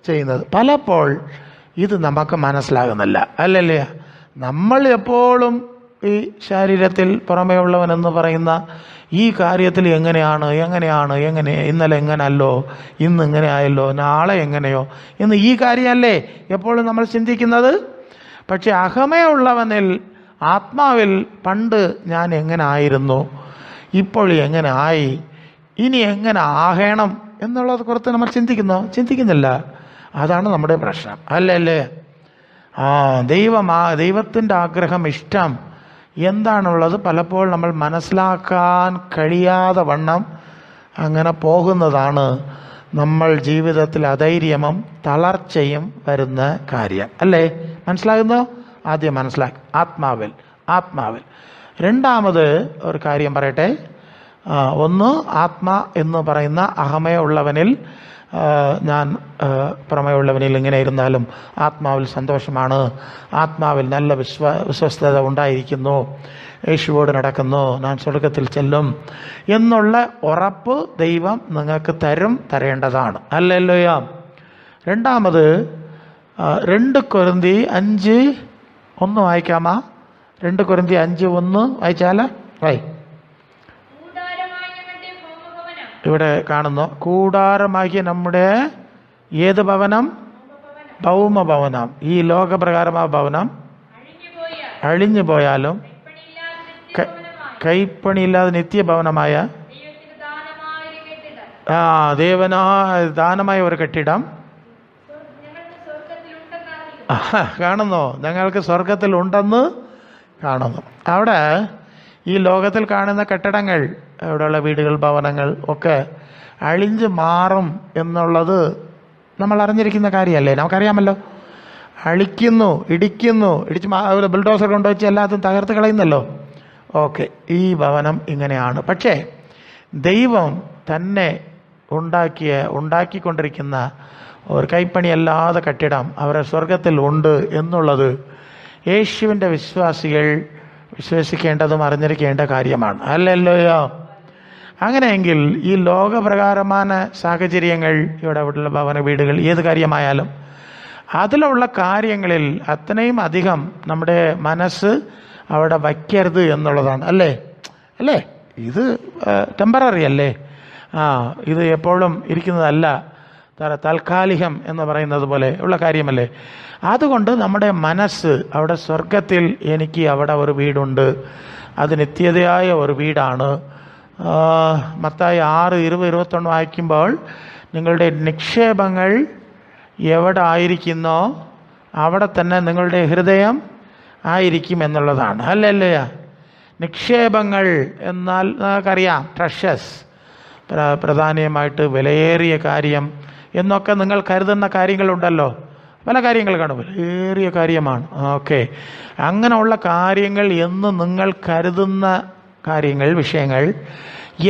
ചെയ്യുന്നത്. പലപ്പോൾ ഇത് നമുക്ക് മനസ്സിലാകുന്നില്ല അല്ലല്ലേ. നമ്മൾ എപ്പോഴും ഈ ശരീരത്തിൽ പുറമേ ഉള്ളവനെന്ന് പറയുന്ന ഈ കാര്യത്തിൽ എങ്ങനെ ഇന്നലെ എങ്ങനെയല്ലോ, ഇന്ന് ഇങ്ങനെ ആയല്ലോ, നാളെ എങ്ങനെയോ എന്ന് ഈ കാര്യമല്ലേ എപ്പോഴും നമ്മൾ ചിന്തിക്കുന്നത്. പക്ഷെ അഹമേ ഉള്ളവനിൽ ആത്മാവിൽ പണ്ട് ഞാൻ എങ്ങനെ ആയിരുന്നു, ഇപ്പോൾ എങ്ങനെ ആയി, ഇനി എങ്ങനെ ആകണം എന്നുള്ളത് കുറിച്ച് നമ്മൾ ചിന്തിക്കുന്നില്ല. അതാണ് നമ്മുടെ പ്രശ്നം അല്ലല്ലേ. ദൈവത്തിൻ്റെ ആഗ്രഹം, ഇഷ്ടം എന്താണുള്ളത് പലപ്പോൾ നമ്മൾ മനസ്സിലാക്കാൻ കഴിയാതെ വണ്ണം അങ്ങനെ പോകുന്നതാണ് നമ്മൾ ജീവിതത്തിൽ അധൈര്യവും തളർച്ചയും വരുന്ന കാര്യം അല്ലേ. മനസ്സിലാകുന്നോ? ആദ്യം മനസ്സിലാക്കി ആത്മാവിൽ. രണ്ടാമത് ഒരു കാര്യം പറയട്ടെ. ഒന്ന്, ആത്മാ എന്ന് പറയുന്ന അഹമേ ഉള്ളവനിൽ ഞാൻ പുറമേയുള്ളവനിൽ ഇങ്ങനെ ഇരുന്നാലും ആത്മാവിൽ സന്തോഷമാണ്, ആത്മാവിൽ നല്ല വിശ്വസ്തത ഉണ്ടായിരിക്കുന്നു, യേശുവോട് നടക്കുന്നു, ഞാൻ സ്വർഗത്തിൽ ചെല്ലും എന്നുള്ള ഉറപ്പ് ദൈവം നിങ്ങൾക്ക് തരേണ്ടതാണ് അല്ലല്ലോയാ. രണ്ടാമത് 2 കൊരിന്തി 5:1 വായിക്കാമോ? 2 കൊരിന്തി 5:1 വായിച്ചാൽ ഇവിടെ കാണുന്നു. കൂടാരമാകിയ നമ്മുടെ ഏത് ഭവനം? ഭൗമഭവനം. ഈ ലോകപ്രകാരമായ ഭവനം അഴിഞ്ഞു പോയാലും കൈപ്പണിയില്ലാതെ നിത്യഭവനമായ ദാനമായ ഒരു കെട്ടിടം കാണുന്നു. ഞങ്ങൾക്ക് സ്വർഗത്തിൽ ഉണ്ടെന്ന് കാണുന്നു. അവിടെ ഈ ലോകത്തിൽ കാണുന്ന കെട്ടിടങ്ങൾ, ഇവിടെയുള്ള വീടുകൾ, ഭവനങ്ങൾ ഒക്കെ അഴിഞ്ഞ് മാറും എന്നുള്ളത് നമ്മൾ അറിഞ്ഞിരിക്കുന്ന കാര്യമല്ലേ, നമുക്കറിയാമല്ലോ. ഇടിച്ച് ബുൾഡോസർ കൊണ്ടുവച്ച് എല്ലാത്തും തകർത്ത് കളയുന്നല്ലോ. ഓക്കെ, ഈ ഭവനം ഇങ്ങനെയാണ്. പക്ഷേ ദൈവം തന്നെ ഉണ്ടാക്കിക്കൊണ്ടിരിക്കുന്ന ഒരു കൈപ്പണിയല്ലാതെ കെട്ടിടം അവരുടെ സ്വർഗത്തിൽ ഉണ്ട് എന്നുള്ളത് യേശുവിൻ്റെ വിശ്വാസികൾ വിശ്വസിക്കേണ്ടതും അറിഞ്ഞിരിക്കേണ്ട കാര്യമാണ് അല്ലല്ലോയോ. അങ്ങനെയെങ്കിൽ ഈ ലോകപ്രകാരമായ സാഹചര്യങ്ങൾ, ഇവിടെ അവിടെയുള്ള ഭവന വീടുകൾ, ഏത് കാര്യമായാലും അതിലുള്ള കാര്യങ്ങളിൽ അത്രയും അധികം നമ്മുടെ മനസ്സ് അവിടെ വയ്ക്കരുത് എന്നുള്ളതാണ് അല്ലേ. ഇത് ടെമ്പററി അല്ലേ, ഇത് എപ്പോഴും ഇരിക്കുന്നതല്ല, താൽക്കാലികം എന്ന് പറയുന്നത് പോലെ ഉള്ള കാര്യമല്ലേ. അതുകൊണ്ട് നമ്മുടെ മനസ്സ് അവിടെ സ്വർഗത്തിൽ എനിക്ക് അവിടെ ഒരു വീടുണ്ട്, അത് നിത്യതയായ ഒരു വീടാണ്. മത്തായി 6:20-21 വായിക്കുമ്പോൾ നിങ്ങളുടെ നിക്ഷേപങ്ങൾ എവിടെ ആയിരിക്കുന്നോ അവിടെ തന്നെ നിങ്ങളുടെ ഹൃദയം ആയിരിക്കും എന്നുള്ളതാണ് അല്ലല്ലേ. നിക്ഷേപങ്ങൾ എന്നാൽ നമുക്കറിയാം, ട്രഷസ്, പ്രധാനമായിട്ട് വിലയേറിയ കാര്യം എന്നൊക്കെ നിങ്ങൾ കരുതുന്ന കാര്യങ്ങളുണ്ടല്ലോ. പല കാര്യങ്ങൾ കാണും, വിലയേറിയ കാര്യമാണ്. ഓക്കെ, അങ്ങനെയുള്ള കാര്യങ്ങൾ എന്ന് നിങ്ങൾ കരുതുന്ന കാര്യങ്ങൾ, വിഷയങ്ങൾ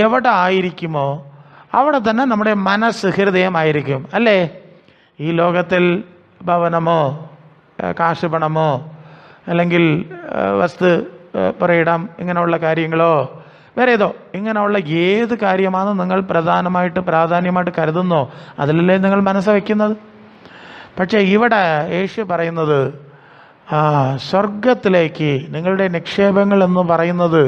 എവിടെ ആയിരിക്കുമോ അവിടെ തന്നെ നമ്മുടെ മനസ്സ്, ഹൃദയമായിരിക്കും അല്ലേ. ഈ ലോകത്തിൽ ഭവനമോ കാശ് പണമോ അല്ലെങ്കിൽ വസ്തു പറയിടം ഇങ്ങനെയുള്ള കാര്യങ്ങളോ വേറെ ഏതോ ഇങ്ങനെയുള്ള ഏത് കാര്യമാണ് നിങ്ങൾ പ്രാധാന്യമായിട്ട് കരുതുന്നോ അതിലല്ലേ നിങ്ങൾ മനസ്സ് വയ്ക്കുന്നത്. പക്ഷേ ഇവിടെ യേശു പറയുന്നത് സ്വർഗത്തിലേക്ക് നിങ്ങളുടെ നിക്ഷേപങ്ങൾ എന്ന് പറയുന്നത്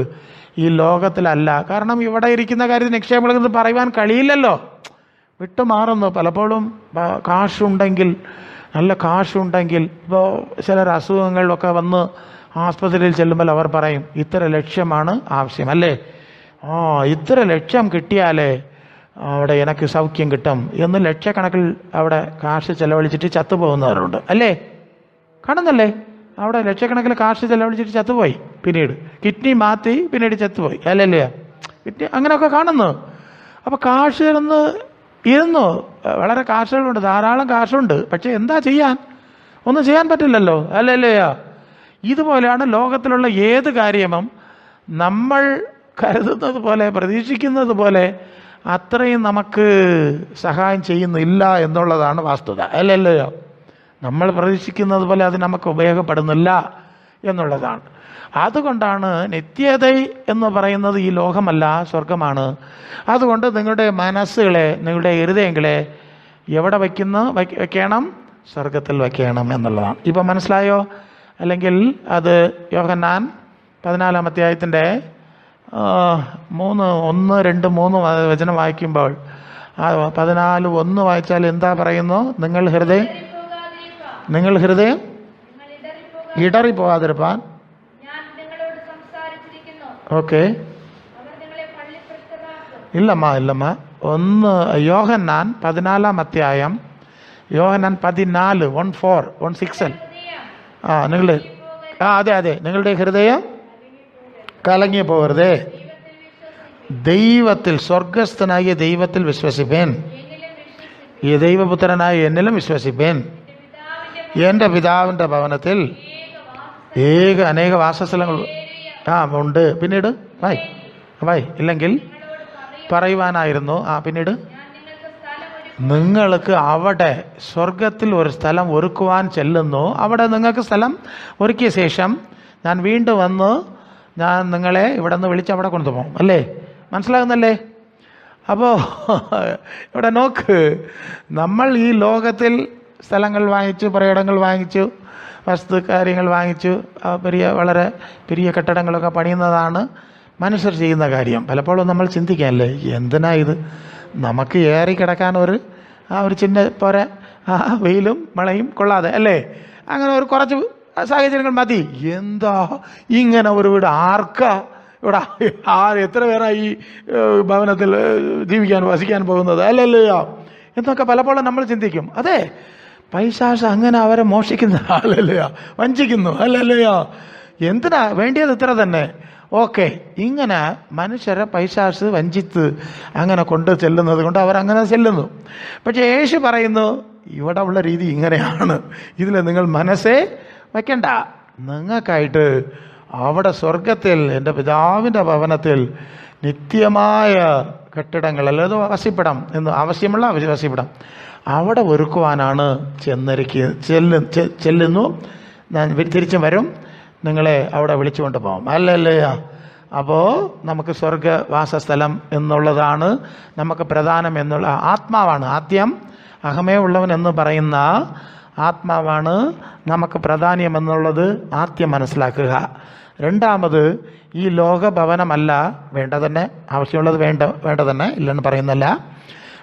ഈ ലോകത്തിലല്ല. കാരണം ഇവിടെ ഇരിക്കുന്ന കാര്യത്തിൽ നിക്ഷേപങ്ങൾ പറയുവാൻ കഴിയില്ലല്ലോ, വിട്ടുമാറുന്നു. പലപ്പോഴും കാശുണ്ടെങ്കിൽ, നല്ല കാശുണ്ടെങ്കിൽ, ഇപ്പോൾ ചിലർ അസുഖങ്ങളിലൊക്കെ വന്ന് ആസ്പത്രിയിൽ ചെല്ലുമ്പോൾ അവർ പറയും ഇത്ര ലക്ഷമാണ് ആവശ്യം അല്ലേ, ഇത്ര ലക്ഷം കിട്ടിയാലേ അവിടെ എനിക്ക് സൗഖ്യം കിട്ടും എന്ന് ലക്ഷക്കണക്കിൽ അവിടെ കാശ് ചെലവഴിച്ചിട്ട് ചത്തുപോകുന്നവരുണ്ട് അല്ലേ, കാണുന്നല്ലേ? അവിടെ ലക്ഷക്കണക്കിൽ കാശ് ചെലവഴിച്ചിട്ട് ചത്തുപോയി, പിന്നീട് കിഡ്നി മാറ്റി പിന്നീട് ചത്തുപോയി അല്ലല്ലേ, കിഡ്നി അങ്ങനെയൊക്കെ കാണുന്നു. അപ്പോൾ കാശ് ഇരുന്നു വളരെ കാശുകളുണ്ട്, ധാരാളം കാശുണ്ട്, പക്ഷെ എന്താ ചെയ്യാൻ, ഒന്നും ചെയ്യാൻ പറ്റില്ലല്ലോ അല്ലല്ലയോ. ഇതുപോലെയാണ് ലോകത്തിലുള്ള ഏത് കാര്യവും നമ്മൾ കരുതുന്നത് പോലെ പ്രതീക്ഷിക്കുന്നത് പോലെ അത്രയും നമുക്ക് സഹായം ചെയ്യുന്നില്ല എന്നുള്ളതാണ് വാസ്തുത അല്ലല്ലയോ. നമ്മൾ പ്രതീക്ഷിക്കുന്നത് പോലെ അത് നമുക്ക് ഉപയോഗപ്പെടുന്നില്ല എന്നുള്ളതാണ്. അതുകൊണ്ടാണ് നിത്യത എന്ന് പറയുന്നത് ഈ ലോകമല്ല, സ്വർഗമാണ്. അതുകൊണ്ട് നിങ്ങളുടെ മനസ്സുകളെ, നിങ്ങളുടെ ഹൃദയങ്ങളെ എവിടെ വയ്ക്കണം? സ്വർഗത്തിൽ വയ്ക്കണം എന്നുള്ളതാണ്. ഇപ്പം മനസ്സിലായോ? അല്ലെങ്കിൽ അത് യോഹന്നാൻ 14-ാം അധ്യായത്തിൻ്റെ 1, 2, 3 വചനം വായിക്കുമ്പോൾ 14:1 വായിച്ചാൽ എന്താ പറയുന്നു? നിങ്ങൾ ഹൃദയം ഇടറിപ്പോകാതിരിപ്പാൻ. ഓക്കെ, ഇല്ലമ്മ 1 യോഹന്നാൻ 14-ാം അധ്യായം, യോഹന്നാൻ 14, 1:4-6. അതെ നിങ്ങളുടെ ഹൃദയം കലങ്ങി പോകരുതേ, ദൈവത്തിൽ, സ്വർഗസ്ഥനായ ദൈവത്തിൽ വിശ്വസിപ്പേൻ, ഈ ദൈവപുത്രനായ എന്നിലും വിശ്വസിപ്പേൻ. എൻ്റെ പിതാവിൻ്റെ ഭവനത്തിൽ അനേക വാസസ്ഥലങ്ങൾ ഉണ്ട്. പിന്നീട് വായി ഇല്ലെങ്കിൽ പറയുവാനായിരുന്നു. പിന്നീട് നിങ്ങൾക്ക് അവിടെ സ്വർഗത്തിൽ ഒരു സ്ഥലം ഒരുക്കുവാൻ ചെല്ലുന്നു. അവിടെ നിങ്ങൾക്ക് സ്ഥലം ഒരുക്കിയ ശേഷം ഞാൻ വീണ്ടും വന്ന് ഞാൻ നിങ്ങളെ ഇവിടെ നിന്ന് വിളിച്ച് അവിടെ കൊണ്ടുപോകും അല്ലേ, മനസ്സിലാകുന്നല്ലേ? അപ്പോൾ ഇവിടെ നോക്ക്, നമ്മൾ ഈ ലോകത്തിൽ സ്ഥലങ്ങൾ വാങ്ങിച്ചു, പറയിടങ്ങൾ വാങ്ങിച്ചു, കാര്യങ്ങൾ വാങ്ങിച്ചു, വളരെ പെരിയ കെട്ടിടങ്ങളൊക്കെ പണിയുന്നതാണ് മനുഷ്യർ ചെയ്യുന്ന കാര്യം. പലപ്പോഴും നമ്മൾ ചിന്തിക്കാനല്ലേ, എന്തിനാ ഇത്, നമുക്ക് ഏറി കിടക്കാൻ ഒരു ചിന്ന പോരെ, വെയിലും മഴയും കൊള്ളാതെ അല്ലേ, അങ്ങനെ ഒരു കുറച്ച് സാഹചര്യങ്ങൾ മതി. എന്താ ഇങ്ങനെ ഒരു വീട് ഇവിടെ എത്ര പേരാണ് ഈ ഭവനത്തിൽ വസിക്കാൻ പോകുന്നത് അല്ലല്ലയോ എന്നൊക്കെ പലപ്പോഴും നമ്മൾ ചിന്തിക്കും. അതെ, പൈശാച് അങ്ങനെ അവരെ മോഷിക്കുന്ന അല്ലല്ലയോ, വഞ്ചിക്കുന്നു അല്ലല്ലയോ. എന്തിനാ വേണ്ടിയത് ഇത്ര തന്നെ. ഓക്കെ, ഇങ്ങനെ മനുഷ്യരെ പൈശാച് വഞ്ചിത്ത് അങ്ങനെ കൊണ്ട് ചെല്ലുന്നത് കൊണ്ട് അവരങ്ങനെ ചെല്ലുന്നു. പക്ഷെ യേശു പറയുന്നു ഇവിടെ ഉള്ള രീതി ഇങ്ങനെയാണ്, ഇതിൽ നിങ്ങൾ മനസ്സേ വയ്ക്കണ്ട. നിങ്ങൾക്കായിട്ട് അവിടെ സ്വർഗത്തിൽ എൻ്റെ പിതാവിൻ്റെ ഭവനത്തിൽ നിത്യമായ കെട്ടിടങ്ങൾ, അല്ലാതെ വസിപ്പിടം എന്ന് ആവശ്യമുള്ള വസിപ്പിടം അവിടെ ഒരുക്കുവാനാണ് ചെല്ലുന്നു. ഞാൻ തിരിച്ചും വരും, നിങ്ങളെ അവിടെ വിളിച്ചുകൊണ്ട് പോകും അല്ലല്ലയോ. അപ്പോൾ നമുക്ക് സ്വർഗവാസസ്ഥലം എന്നുള്ളതാണ് നമുക്ക് പ്രധാനം എന്നുള്ള ആത്മാവാണ്. ആദ്യം അഹമേ ഉള്ളവൻ എന്ന് പറയുന്ന ആത്മാവാണ് നമുക്ക് പ്രാധാന്യം എന്നുള്ളത് ആദ്യം മനസ്സിലാക്കുക. രണ്ടാമത്, ഈ ലോകഭവനമല്ല വേണ്ട തന്നെ, ആവശ്യമുള്ളത് വേണ്ട തന്നെ ഇല്ലെന്ന് പറയുന്നല്ല,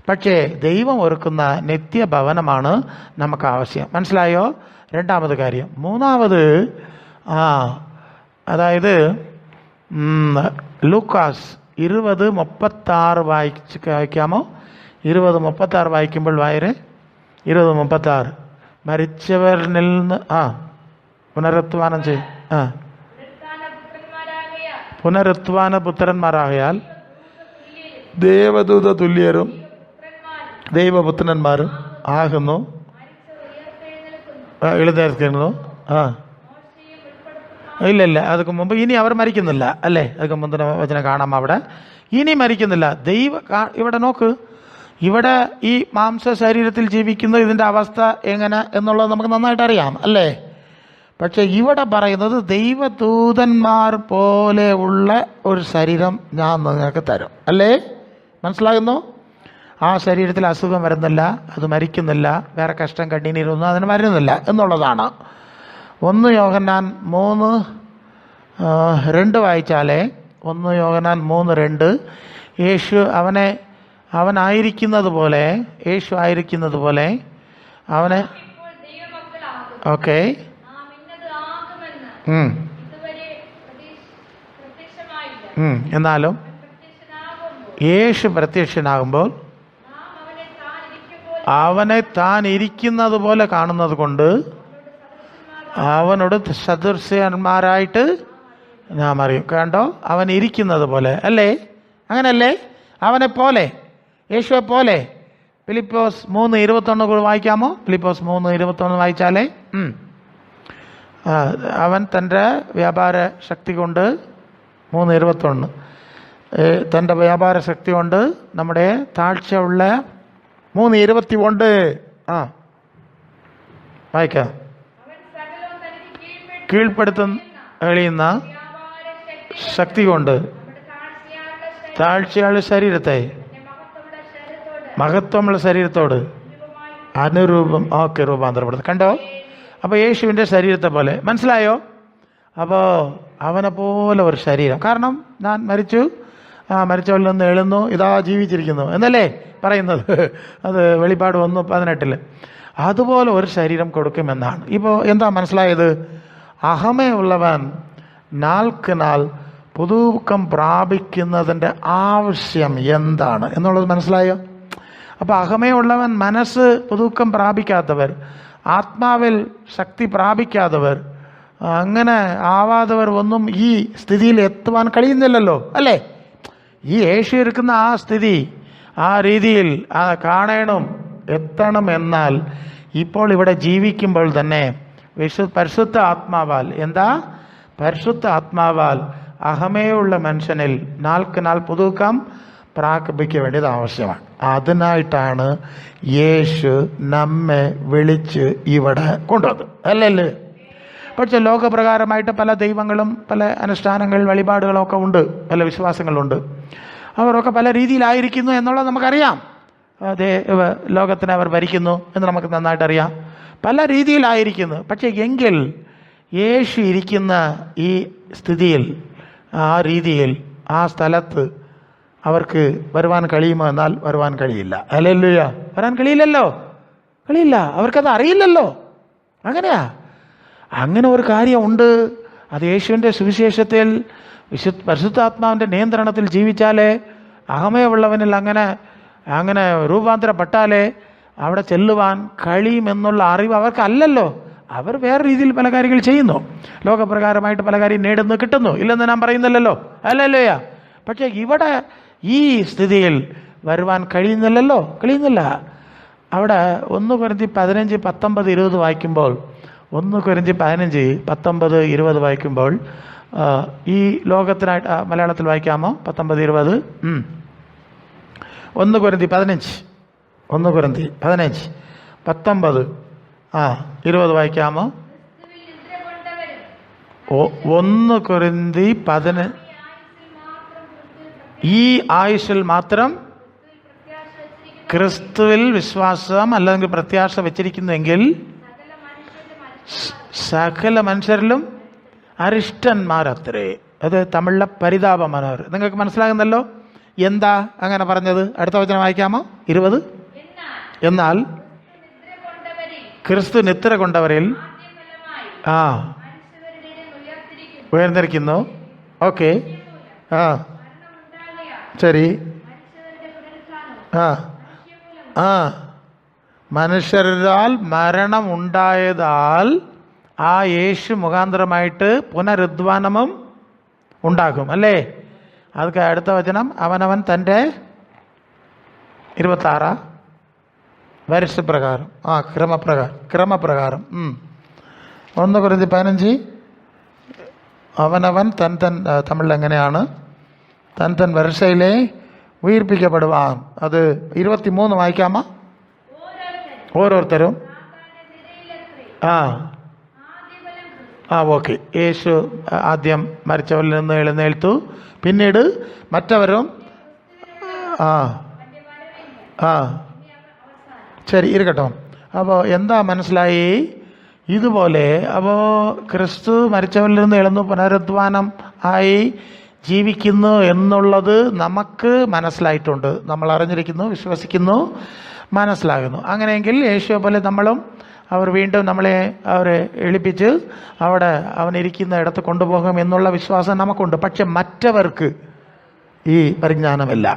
പക്ഷേ ദൈവം ഒരുക്കുന്ന നിത്യഭവനമാണ് നമുക്ക് ആവശ്യം. മനസ്സിലായോ? രണ്ടാമത് കാര്യം. മൂന്നാമത്, അതായത് ലൂക്കാസ് 20:36 വായിക്കാമോ? 20:36 വായിക്കുമ്പോൾ 20:36 മരിച്ചവരിൽ നിന്ന് പുനരുത്ഥാനം ചെയ്യും. പുനരുത്ഥാന പുത്രന്മാരാകയാൽ ദേവദൂത തുല്യരും ദൈവപുത്രന്മാരും ആകുന്നു. എഴുന്നേൽക്കുന്നു. ഇല്ല അതൊക്കെ മുമ്പ് ഇനി അവർ മരിക്കുന്നില്ല അല്ലേ, അതൊക്കെ മുന്തിന വചനം കാണാം അവിടെ. ഇനി മരിക്കുന്നില്ല. ഇവിടെ നോക്ക്, ഇവിടെ ഈ മാംസ ശരീരത്തിൽ ജീവിക്കുന്ന ഇതിൻ്റെ അവസ്ഥ എങ്ങനെ എന്നുള്ളത് നമുക്ക് നന്നായിട്ട് അറിയാം അല്ലേ? പക്ഷെ ഇവിടെ പറയുന്നത് ദൈവദൂതന്മാർ പോലെ ഉള്ള ഒരു ശരീരം ഞാൻ നിങ്ങൾക്ക് തരും അല്ലേ? മനസ്സിലാകുന്നു? ആ ശരീരത്തിൽ അസുഖം വരുന്നില്ല, അത് മരിക്കുന്നില്ല, വേറെ കഷ്ടം കണ്ണീരൊന്നും അതിന് വരുന്നില്ല എന്നുള്ളതാണ്. 1 യോഹന്നാൻ 3:2 വായിച്ചാലേ, 1 യോഹന്നാൻ 3:2, യേശു അവനായിരിക്കുന്നത് പോലെ, യേശു ആയിരിക്കുന്നത് പോലെ അവനെ, ഓക്കെ, എന്നാലും യേശു പ്രത്യക്ഷനാകുമ്പോൾ അവനെ താൻ ഇരിക്കുന്നത് പോലെ കാണുന്നത് കൊണ്ട് അവനോട് സദൃശ്യന്മാരായിട്ട് നാം അറിയും. കണ്ടോ, അവൻ ഇരിക്കുന്നത് പോലെ അല്ലേ? അങ്ങനല്ലേ? അവനെ പോലെ, യേശുവെ പോലെ. ഫിലിപ്പോസ് 3:21 കൂടെ വായിക്കാമോ? ഫിലിപ്പോസ് 3:21 വായിച്ചാലേ, അവൻ തൻ്റെ വ്യാപാര ശക്തി കൊണ്ട്, 3:21, തൻ്റെ വ്യാപാര ശക്തി കൊണ്ട് നമ്മുടെ താഴ്ചയുള്ള, 3:21 വായിക്കാം. കീഴ്പ്പെടുത്തുന്ന എളിയുന്ന ശക്തി കൊണ്ട് താഴ്ചയുള്ള ശരീരത്തെ മഹത്വമുള്ള ശരീരത്തോട് അനുരൂപം രൂപാന്തരപ്പെടുത്തും. കണ്ടോ? അപ്പോൾ യേശുവിൻ്റെ ശരീരത്തെ പോലെ. മനസ്സിലായോ? അപ്പോൾ അവനെ പോലെ ഒരു ശരീരം. കാരണം ഞാൻ മരിച്ചവരിൽ നിന്ന് എഴുന്നു, ഇതാ ജീവിച്ചിരിക്കുന്നു എന്നല്ലേ പറയുന്നത്? അത് വെളിപ്പാട് 1:18. അതുപോലെ ഒരു ശരീരം കൊടുക്കുമെന്നാണ്. ഇപ്പോൾ എന്താ മനസ്സിലായത്? അഹമയുള്ളവൻ നാൾക്ക് നാൾ പുതുക്കം പ്രാപിക്കുന്നതിൻ്റെ ആവശ്യം എന്താണ് എന്നുള്ളത് മനസ്സിലായോ? അപ്പോൾ അഹമയുള്ളവൻ, മനസ്സ് പുതുക്കം പ്രാപിക്കാത്തവർ, ആത്മാവിൽ ശക്തി പ്രാപിക്കാത്തവർ, അങ്ങനെ ആവാത്തവർ ഒന്നും ഈ സ്ഥിതിയിൽ എത്തുവാൻ കഴിയുന്നില്ലല്ലോ അല്ലേ? ഈ യേശു ഇരിക്കുന്ന ആ സ്ഥിതി, ആ രീതിയിൽ കാണണം, എത്തണം. എന്നാൽ ഇപ്പോൾ ഇവിടെ ജീവിക്കുമ്പോൾ തന്നെ പരിശുദ്ധ ആത്മാവാൽ, പരിശുദ്ധ ആത്മാവാൽ അഹമയുള്ള മനുഷ്യനിൽ നാൾക്ക് നാൾ പുതുക്കം പ്രാപിക്കാൻ വേണ്ടിയത് ആവശ്യമാണ്. അതിനായിട്ടാണ് യേശു നമ്മെ വിളിച്ച് ഇവിടെ കൊണ്ടുവന്നത് അല്ലല്ലേ? പക്ഷേ ലോകപ്രകാരമായിട്ട് പല ദൈവങ്ങളും പല അനുഷ്ഠാനങ്ങൾ വഴിപാടുകളൊക്കെ ഉണ്ട്, പല വിശ്വാസങ്ങളുണ്ട്. അവരൊക്കെ പല രീതിയിലായിരിക്കുന്നു എന്നുള്ളത് നമുക്കറിയാം. ലോകത്തിനെ അവർ ഭരിക്കുന്നു എന്ന് നമുക്ക് നന്നായിട്ടറിയാം. പല രീതിയിലായിരിക്കുന്നു. പക്ഷേ എങ്കിൽ യേശു ഇരിക്കുന്ന ഈ സ്ഥിതിയിൽ, ആ രീതിയിൽ, ആ സ്ഥലത്ത് അവർക്ക് വരുവാൻ കഴിയുമോ? എന്നാൽ വരുവാൻ കഴിയില്ല. ഹല്ലേലൂയ! വരാൻ കഴിയില്ലല്ലോ, കഴിയില്ല. അവർക്കത് അറിയില്ലല്ലോ. അങ്ങനെയാ, അങ്ങനെ ഒരു കാര്യമുണ്ട്. അത് യേശുവിൻ്റെ സുവിശേഷത്തിൽ പരിശുദ്ധാത്മാവിൻ്റെ നിയന്ത്രണത്തിൽ ജീവിച്ചാലേ, അഹമയുള്ളവനിൽ അങ്ങനെ രൂപാന്തരപ്പെട്ടാലേ അവിടെ ചെല്ലുവാൻ കഴിയുമെന്നുള്ള അറിവ് അവർക്കല്ലല്ലോ. അവർ വേറെ രീതിയിൽ പല കാര്യങ്ങൾ ചെയ്യുന്നു, ലോകപ്രകാരമായിട്ട് പല കാര്യം നേടുന്നു, കിട്ടുന്നു, ഇല്ലെന്ന് ഞാൻ പറയുന്നില്ലല്ലോ, അല്ലല്ലോയാ. പക്ഷേ ഇവിടെ ഈ സ്ഥിതിയിൽ വരുവാൻ കഴിയുന്നില്ല. അവിടെ 1 കൊരിന്ത്യർ 15:19-20 വായിക്കുമ്പോൾ, 1 കൊരിന്ത്യർ 15:19-20 വായിക്കുമ്പോൾ, ഈ ലോകത്തിനായിട്ട് മലയാളത്തിൽ വായിക്കാമോ? 19-20. 1 കൊരിന്ത്യർ 15:19-20 വായിക്കാമോ? 1 കൊരിന്ത്യർ 15. ഈ ആയുസ്സിൽ മാത്രം ക്രിസ്തുവിൽ വിശ്വാസം അല്ലെങ്കിൽ പ്രത്യാശ വെച്ചിരിക്കുന്നുവെങ്കിൽ സകല മനുഷ്യരിലും അരിഷ്ടന്മാരത്രേ. അത് തമിഴിലെ പരിതാപമാനവർ. നിങ്ങൾക്ക് മനസ്സിലാകുന്നല്ലോ എന്താ അങ്ങനെ പറഞ്ഞത്? അടുത്ത വചനം വായിക്കാമോ? 20. എന്നാൽ ക്രിസ്തു നിദ്ര കൊണ്ടവരിൽ ഉയർന്നിരിക്കുന്നു. ഓക്കെ, ശരി. മനുഷ്യരാൽ മരണം ഉണ്ടായതാൽ ആ യേശു മുഖാന്തരമായിട്ട് പുനരുദ്ധാനവും ഉണ്ടാകും അല്ലേ? അത് അടുത്ത വചനം, അവനവൻ തൻ്റെ 26 വരിശപ്രകാരം, ക്രമപ്രകാരം. 1 കൊരിന്ത്യർ 15. അവനവൻ തൻ തമിഴിൽ എങ്ങനെയാണ്? തൻ വരിശയിലെ ഉയിർപ്പിക്കപ്പെടുവാൻ. അത് 23 വായിക്കാമോ? ഓരോരുത്തരും ഓക്കെ. യേശു ആദ്യം മരിച്ചവരിൽ നിന്ന് എഴുന്നേൽത്തു, പിന്നീട് മറ്റവരും ശരി ഇരിക്കട്ടോ. അപ്പോൾ എന്താ മനസ്സിലായി? ഇതുപോലെ അപ്പോൾ ക്രിസ്തു മരിച്ചവരിൽ നിന്ന് എഴുന്നു പുനരുദ്ധാനം ആയി ജീവിക്കുന്നു എന്നുള്ളത് നമുക്ക് മനസ്സിലായിട്ടുണ്ട്. നമ്മൾ അറിഞ്ഞിരിക്കുന്നു, വിശ്വസിക്കുന്നു, മനസ്സിലാകുന്നു. അങ്ങനെയെങ്കിൽ യേശുവെ പോലെ നമ്മളും അവർ വീണ്ടും നമ്മളെ അവരെ എളിപ്പിച്ച് അവിടെ അവനിരിക്കുന്ന ഇടത്ത് കൊണ്ടുപോകും എന്നുള്ള വിശ്വാസം നമുക്കുണ്ട്. പക്ഷെ മറ്റവർക്ക് ഈ പരിജ്ഞാനമില്ല,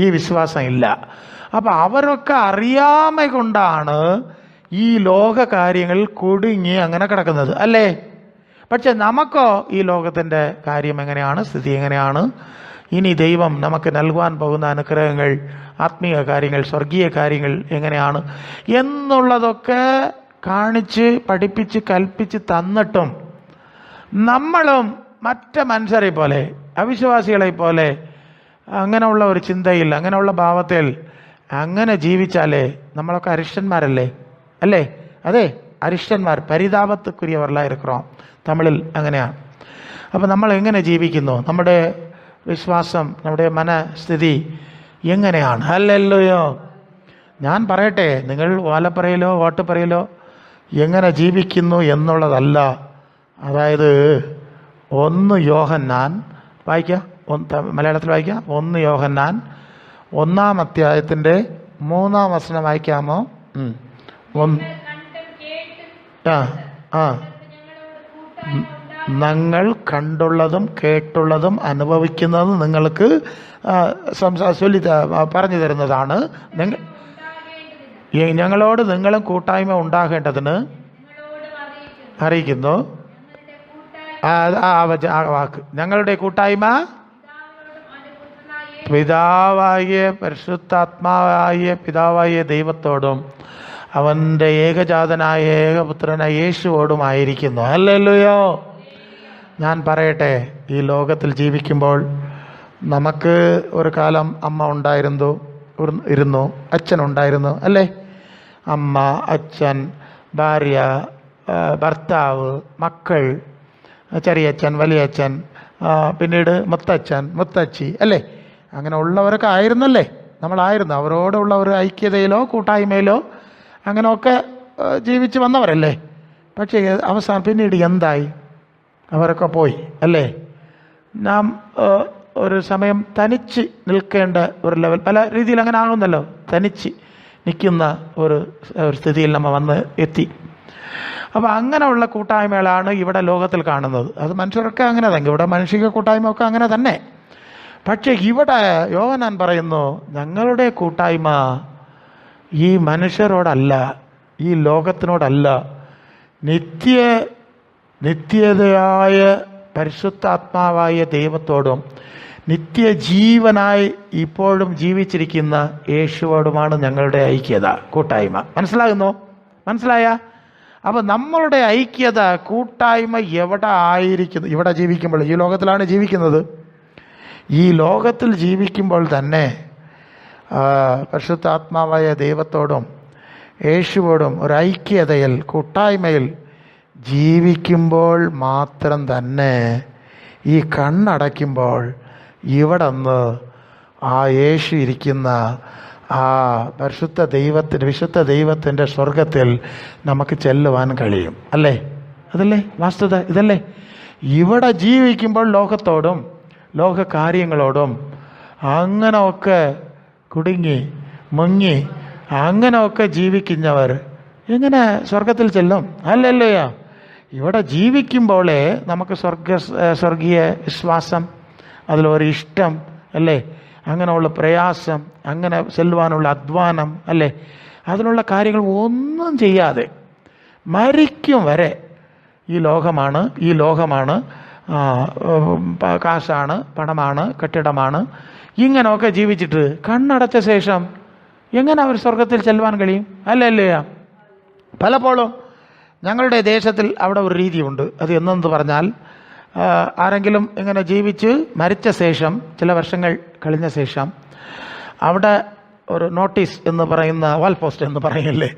ഈ വിശ്വാസം ഇല്ല. അപ്പം അവരൊക്കെ അറിയാമ കൊണ്ടാണ് ഈ ലോക കാര്യങ്ങളിൽ കുടുങ്ങി അങ്ങനെ കിടക്കുന്നത്, അല്ലേ? പക്ഷെ നമുക്കോ ഈ ലോകത്തിൻ്റെ കാര്യം എങ്ങനെയാണ്, സ്ഥിതി എങ്ങനെയാണ്, ഇനി ദൈവം നമുക്ക് നൽകുവാൻ പോകുന്ന അനുഗ്രഹങ്ങൾ, ആത്മീയ കാര്യങ്ങൾ, സ്വർഗീയ കാര്യങ്ങൾ എങ്ങനെയാണ് എന്നുള്ളതൊക്കെ കാണിച്ച് പഠിപ്പിച്ച് കൽപ്പിച്ച് തന്നിട്ടും നമ്മളും മറ്റ് മനുഷ്യരെ പോലെ, അവിശ്വാസികളെ പോലെ അങ്ങനെയുള്ള ഒരു ചിന്തയിൽ, അങ്ങനെയുള്ള ഭാവത്തിൽ അങ്ങനെ ജീവിച്ചാലേ നമ്മളൊക്കെ അരിഷ്ടന്മാരല്ലേ, അല്ലേ? അതെ, അരിഷ്ടന്മാർ, പരിതാപത്തുക്കുரியവരെല്ലാം ഇരിக்கிறோம். തമിഴിൽ അങ്ങനെയാണ്. അപ്പം നമ്മൾ എങ്ങനെ ജീവിക്കുന്നു, നമ്മുടെ വിശ്വാസം, നമ്മുടെ മനസ്ഥിതി എങ്ങനെയാണ്? ഹല്ലേലൂയ. ഞാൻ പറയട്ടെ, നിങ്ങൾ വാലപ്പറയിലോ വോട്ടുപറയിലോ എങ്ങനെ ജീവിക്കുന്നു എന്നുള്ളതല്ല. അതായത് 1 യോഹന്നാൻ വായിക്കാം, മലയാളത്തിൽ വായിക്കാം. 1 യോഹന്നാൻ 1-ാം അധ്യായത്തിൻ്റെ 3-ാം വചനം വായിക്കാമോ? ഞങ്ങൾ കണ്ടുള്ളതും കേട്ടുള്ളതും അനുഭവിക്കുന്നതും നിങ്ങൾക്ക് പറഞ്ഞു തരുന്നതാണ്. ഞങ്ങളോട് നിങ്ങളും കൂട്ടായ്മ ഉണ്ടാകേണ്ടതിന് അറിയിക്കുന്നു. വാക്ക്, ഞങ്ങളുടെ കൂട്ടായ്മ പിതാവായ പരിശുദ്ധാത്മാവായ പിതാവായ ദൈവത്തോടും അവൻ്റെ ഏകജാതനായ ഏകപുത്രനായ യേശുവോടുമായിരിക്കുന്നു. ഹല്ലേലൂയ. ഞാൻ പറയട്ടെ, ഈ ലോകത്തിൽ ജീവിക്കുമ്പോൾ നമുക്ക് ഒരു കാലം അമ്മ ഇരുന്നു, അച്ഛനുണ്ടായിരുന്നു, അല്ലേ? അമ്മ, അച്ഛൻ, ഭാര്യ, ഭർത്താവ്, മക്കൾ, ചെറിയച്ഛൻ, വലിയച്ഛൻ, പിന്നീട് മുത്തച്ഛൻ, മുത്തച്ഛി, അല്ലേ? അങ്ങനെ ഉള്ളവരൊക്കെ ആയിരുന്നല്ലേ, നമ്മളായിരുന്നു. അവരോടുള്ള ഒരു ഐക്യതയിലോ കൂട്ടായ്മയിലോ അങ്ങനെയൊക്കെ ജീവിച്ച് വന്നവരല്ലേ. പക്ഷേ അവസാനം പിന്നീട് എന്തായി? അവരൊക്കെ പോയി, അല്ലേ? നാം ഒരു സമയം തനിച്ച് നിൽക്കേണ്ട ഒരു ലെവൽ, പല രീതിയിൽ അങ്ങനെ ആകുന്നല്ലോ, തനിച്ച് നിൽക്കുന്ന ഒരു സ്ഥിതിയിൽ നമ്മൾ വന്ന് എത്തി. അപ്പോൾ അങ്ങനെയുള്ള കൂട്ടായ്മകളാണ് ഇവിടെ ലോകത്തിൽ കാണുന്നത്. അത് മനുഷ്യരൊക്കെ അങ്ങനെ തന്നെ, ഇവിടെ മാനുഷിക കൂട്ടായ്മ ഒക്കെ അങ്ങനെ തന്നെ. പക്ഷേ ഇവിടെ യോഹന്നാൻ പറയുന്നു, ഞങ്ങളുടെ കൂട്ടായ്മ ഈ മനുഷ്യരോടല്ല, ഈ ലോകത്തിനോടല്ല, നിത്യതയായ പരിശുദ്ധാത്മാവായ ദൈവത്തോടും നിത്യജീവനായി ഇപ്പോഴും ജീവിച്ചിരിക്കുന്ന യേശുവോടുമാണ് ഞങ്ങളുടെ ഐക്യത, കൂട്ടായ്മ. മനസ്സിലായ? അപ്പം നമ്മളുടെ ഐക്യത, കൂട്ടായ്മ എവിടെ ആയിരിക്കുന്നു? ഇവിടെ ജീവിക്കുമ്പോൾ, ഈ ലോകത്തിലാണ് ജീവിക്കുന്നത്. ഈ ലോകത്തിൽ ജീവിക്കുമ്പോൾ തന്നെ പരിശുദ്ധാത്മാവായ ദൈവത്തോടും യേശുവോടും ഒരു ഐക്യതയിൽ, കൂട്ടായ്മയിൽ ജീവിക്കുമ്പോൾ മാത്രം തന്നെ ഈ കണ്ണടയ്ക്കുമ്പോൾ ഇവിടെ നിന്ന് ആ യേശു ഇരിക്കുന്ന ആ വിശുദ്ധ ദൈവത്തിൻ്റെ സ്വർഗത്തിൽ നമുക്ക് ചെല്ലുവാൻ കഴിയും, അല്ലേ? അതല്ലേ വാസ്തുത? ഇതല്ലേ ഇവിടെ ജീവിക്കുമ്പോൾ ലോകത്തോടും ലോക കാര്യങ്ങളോടും അങ്ങനെയൊക്കെ കുടുങ്ങി മുങ്ങി അങ്ങനെയൊക്കെ ജീവിക്കുന്നവർ എങ്ങനെ സ്വർഗത്തിൽ ചെല്ലും? അല്ലല്ലയോ. ഇവിടെ ജീവിക്കുമ്പോഴേ നമുക്ക് സ്വർഗീയ വിശ്വാസം, അതിലൊരു ഇഷ്ടം, അല്ലേ? അങ്ങനെയുള്ള പ്രയാസം, അങ്ങനെ ചെല്ലുവാനുള്ള അധ്വാനം, അല്ലേ? അതിനുള്ള കാര്യങ്ങൾ ഒന്നും ചെയ്യാതെ മരിക്കും വരെ ഈ ലോകമാണ്, കാശാണ്, പണമാണ്, കെട്ടിടമാണ്, ഇങ്ങനെയൊക്കെ ജീവിച്ചിട്ട് കണ്ണടച്ച ശേഷം എങ്ങനെ അവർ സ്വർഗത്തിൽ ചെല്ലുവാൻ കഴിയും? അല്ലല്ലേ. പലപ്പോഴും ഞങ്ങളുടെ ദേശത്തിൽ അവിടെ ഒരു രീതിയുണ്ട്. അത് എന്നെന്ന് പറഞ്ഞാൽ, ആരെങ്കിലും ഇങ്ങനെ ജീവിച്ച് മരിച്ച ശേഷം, ചില വർഷങ്ങൾ കഴിഞ്ഞ ശേഷം അവിടെ ഒരു നോട്ടീസ് എന്ന് പറയുന്ന വാൾ പോസ്റ്റ് എന്ന് പറയില്ലേ,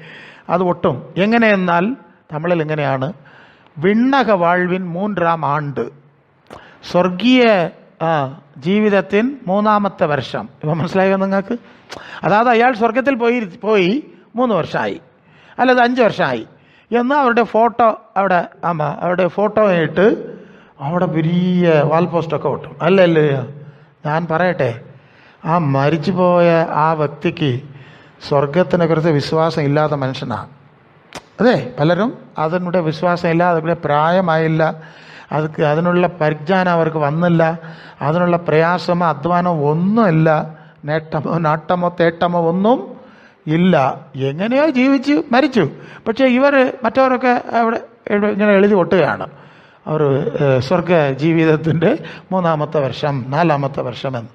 അത് ഒട്ടും. എങ്ങനെയെന്നാൽ തമിഴിൽ ഇങ്ങനെയാണ്: വിണ്ണക വാഴ്വിൻ 3-ാം ആണ്ട്, സ്വർഗീയ ജീവിതത്തിൻ 3-ാമത്തെ വർഷം. ഇപ്പം മനസ്സിലായോ നിങ്ങൾക്ക്? അതായത് അയാൾ സ്വർഗത്തിൽ പോയി 3 വർഷമായി, അല്ലത് 5 വർഷമായി എന്ന് അവരുടെ ഫോട്ടോ അവരുടെ ഫോട്ടോ ഇട്ട് അവിടെ വലിയ വാൾ പോസ്റ്റൊക്കെ ഒട്ടും. അല്ലല്ലേ? ഞാൻ പറയട്ടെ, ആ മരിച്ചു പോയ ആ വ്യക്തിക്ക് സ്വർഗത്തിനെ കുറിച്ച് വിശ്വാസം ഇല്ലാത്ത മനുഷ്യനാണ്. അതെ, പലരും അതിനുടെ വിശ്വാസം ഇല്ല, അതിൻ്റെ പ്രായമായില്ല, അതിനുള്ള പരിജ്ഞാനം അവർക്ക് വന്നില്ല, അതിനുള്ള പ്രയാസമോ അധ്വാനമോ ഒന്നുമില്ല, നാട്ടമോ തേട്ടമോ ഒന്നും ഇല്ല, എങ്ങനെയോ ജീവിച്ച് മരിച്ചു. പക്ഷേ മറ്റവരൊക്കെ അവിടെ ഇങ്ങനെ എഴുതി ഒട്ടുകയാണ്, അവർ സ്വർഗ ജീവിതത്തിൻ്റെ 3-ാമത്തെ വർഷം 4-ാമത്തെ വർഷം എന്ന്.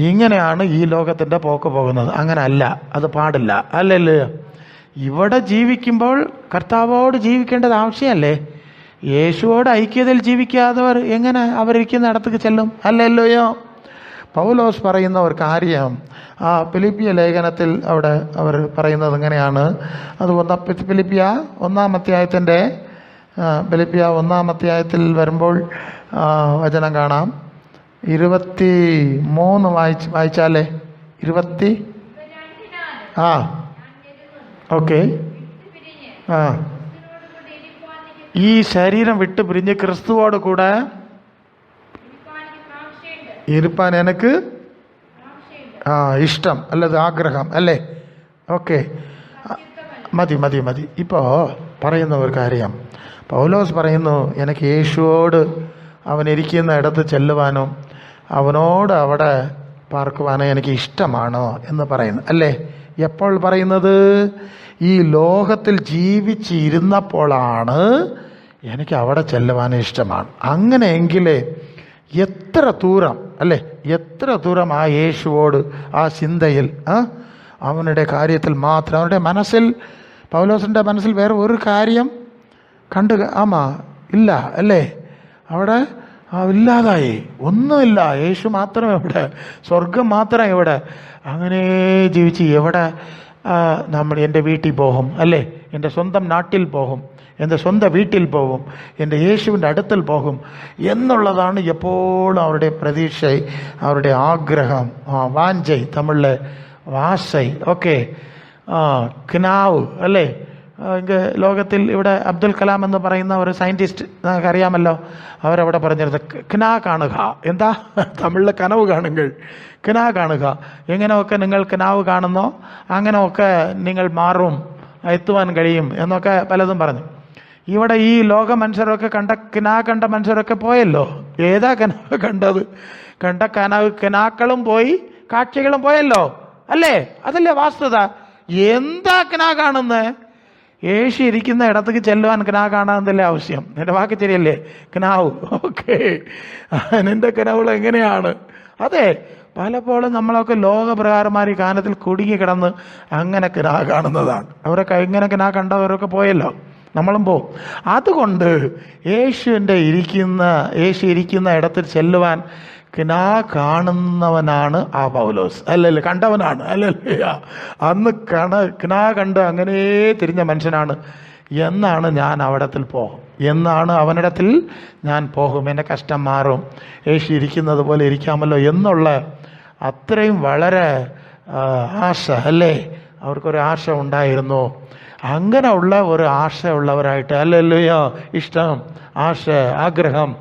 ഇങ്ങനെയാണ് ഈ ലോകത്തിൻ്റെ പോക്ക് പോകുന്നത്. അങ്ങനെ അല്ല, അത് പാടില്ല. അല്ലല്ലേ? ഇവിടെ ജീവിക്കുമ്പോൾ കർത്താവോട് ജീവിക്കേണ്ടത് ആവശ്യമല്ലേ? യേശുവോട് ഐക്യതയിൽ ജീവിക്കാത്തവർ എങ്ങനെ അവരിക്കുന്ന ഇടത്തേക്ക് ചെല്ലും? അല്ലല്ലോയോ? പൗലോസ് പറയുന്ന ഒരു കാര്യം ആ ഫിലിപ്പിയ ലേഖനത്തിൽ അവിടെ അവർ പറയുന്നത് ഇങ്ങനെയാണ്. അത് ഫിലിപ്പിയ 1-ാം അധ്യായത്തിൻ്റെ ഫിലിപ്പിയ 1-ാം അധ്യായത്തിൽ വരുമ്പോൾ വചനം കാണാം. 23 വായിച്ചാലേ 20 ഓക്കെ. ഈ ശരീരം വിട്ട് പിരിഞ്ഞ് ക്രിസ്തുവോട് കൂടെ ഇരുപ്പാൻ എനിക്ക് ഇഷ്ടം, അല്ലത് ആഗ്രഹം, അല്ലേ? ഓക്കെ, മതി. ഇപ്പോൾ പറയുന്ന ഒരു കാര്യം പൗലോസ് പറയുന്നു, എനിക്ക് യേശുവോട് അവനിരിക്കുന്ന ഇടത്ത് ചെല്ലുവാനും അവനോട് അവിടെ പാർക്കുവാനും എനിക്ക് ഇഷ്ടമാണോ എന്ന് പറയുന്നു, അല്ലേ? എപ്പോൾ പറയുന്നത്? ഈ ലോകത്തിൽ ജീവിച്ചിരുന്നപ്പോഴാണ് എനിക്ക് അവിടെ ചെല്ലുവാനും ഇഷ്ടമാണ്. അങ്ങനെയെങ്കിൽ എത്ര ദൂരം, അല്ലേ? എത്ര ദൂരം ആ യേശുവോട് ആ ചിന്തയിൽ അവനുടെ കാര്യത്തിൽ മാത്രം, അവരുടെ മനസ്സിൽ, പൗലോസിൻ്റെ മനസ്സിൽ വേറെ ഒരു കാര്യം ഇല്ല, അല്ലേ? അവിടെ ഇല്ലാതായി, ഒന്നുമില്ല, യേശു മാത്രമേ ഇവിടെ, സ്വർഗം മാത്രമേ ഇവിടെ. അങ്ങനെ ജീവിച്ച് എവിടെ എൻ്റെ വീട്ടിൽ പോകും, അല്ലേ? എൻ്റെ സ്വന്തം നാട്ടിൽ പോകും, എൻ്റെ സ്വന്തം വീട്ടിൽ പോകും, എൻ്റെ യേശുവിൻ്റെ അടുത്തിൽ പോകും എന്നുള്ളതാണ് എപ്പോഴും അവരുടെ പ്രതീക്ഷ, അവരുടെ ആഗ്രഹം, വാഞ്ചൈ, തമിഴിലെ വാസൈ, ഓക്കെ, കിനാവ്, അല്ലേ? ലോകത്തിൽ ഇവിടെ അബ്ദുൽ കലാം എന്ന് പറയുന്ന ഒരു സയൻറ്റിസ്റ്റ് നമുക്കറിയാമല്ലോ, അവരവിടെ പറഞ്ഞിരുന്നത് കിനാ കാണുക. എന്താ തമിഴിലെ കനവ് കാണുകൾ, കിനാ കാണുക. എങ്ങനെയൊക്കെ നിങ്ങൾ കിനാവ് കാണുന്നോ അങ്ങനെയൊക്കെ നിങ്ങൾ മാറും, എത്തുവാൻ കഴിയും എന്നൊക്കെ പലതും പറഞ്ഞു. ഇവിടെ ഈ ലോക മനുഷ്യരൊക്കെ കണ്ട മനുഷ്യരൊക്കെ പോയല്ലോ. ഏതാ കനവ് കണ്ടത്? കിനാക്കളും പോയി, കാഴ്ചകളും പോയല്ലോ, അല്ലേ? അതല്ലേ വാസ്തുത. എന്താ കിനാ കാണുന്നത്? യേശു ഇരിക്കുന്ന ഇടത്തേക്ക് ചെല്ലുവാൻ കിനാ കാണാന്നല്ലേ ആവശ്യം? എൻ്റെ വാക്ക് ശരിയല്ലേ? കിനാവ്, ഓക്കെ. നിൻ്റെ കിനാവുകൾ എങ്ങനെയാണ്? അതെ, പലപ്പോഴും നമ്മളൊക്കെ ലോകപ്രകാരന്മാർ ഈ കാലത്തിൽ കുടുങ്ങി കിടന്ന് അങ്ങനെ കിനാ കാണുന്നതാണ്. അവരൊക്കെ ഇങ്ങനെ കിനാ കണ്ടവരൊക്കെ പോയല്ലോ, നമ്മളും പോവും. അതുകൊണ്ട് യേശു ഇരിക്കുന്ന ഇടത്തിൽ ചെല്ലുവാൻ കിനാ കാണുന്നവനാണ് ആ പൗലോസ്, അല്ലല്ലേ? കണ്ടവനാണ്, അല്ലല്ലേ? അന്ന് കിനാ കണ്ട് അങ്ങനെ തിരിഞ്ഞ മനുഷ്യനാണ്. എന്നാണ് ഞാൻ അവിടത്തിൽ പോകും, എന്നാണ് അവനിടത്തിൽ ഞാൻ പോകും, എൻ്റെ കഷ്ടം മാറും, യേശു ഇരിക്കുന്നത് പോലെ ഇരിക്കാമല്ലോ എന്നുള്ള അത്രയും വളരെ ആശ, അല്ലേ? അവർക്കൊരു ആശ ഉണ്ടായിരുന്നു. അങ്ങനെയുള്ള ഒരു ആശയുള്ളവരായിട്ട്, അല്ലല്ലോ, ഇഷ്ടം, ആശ, ആഗ്രഹം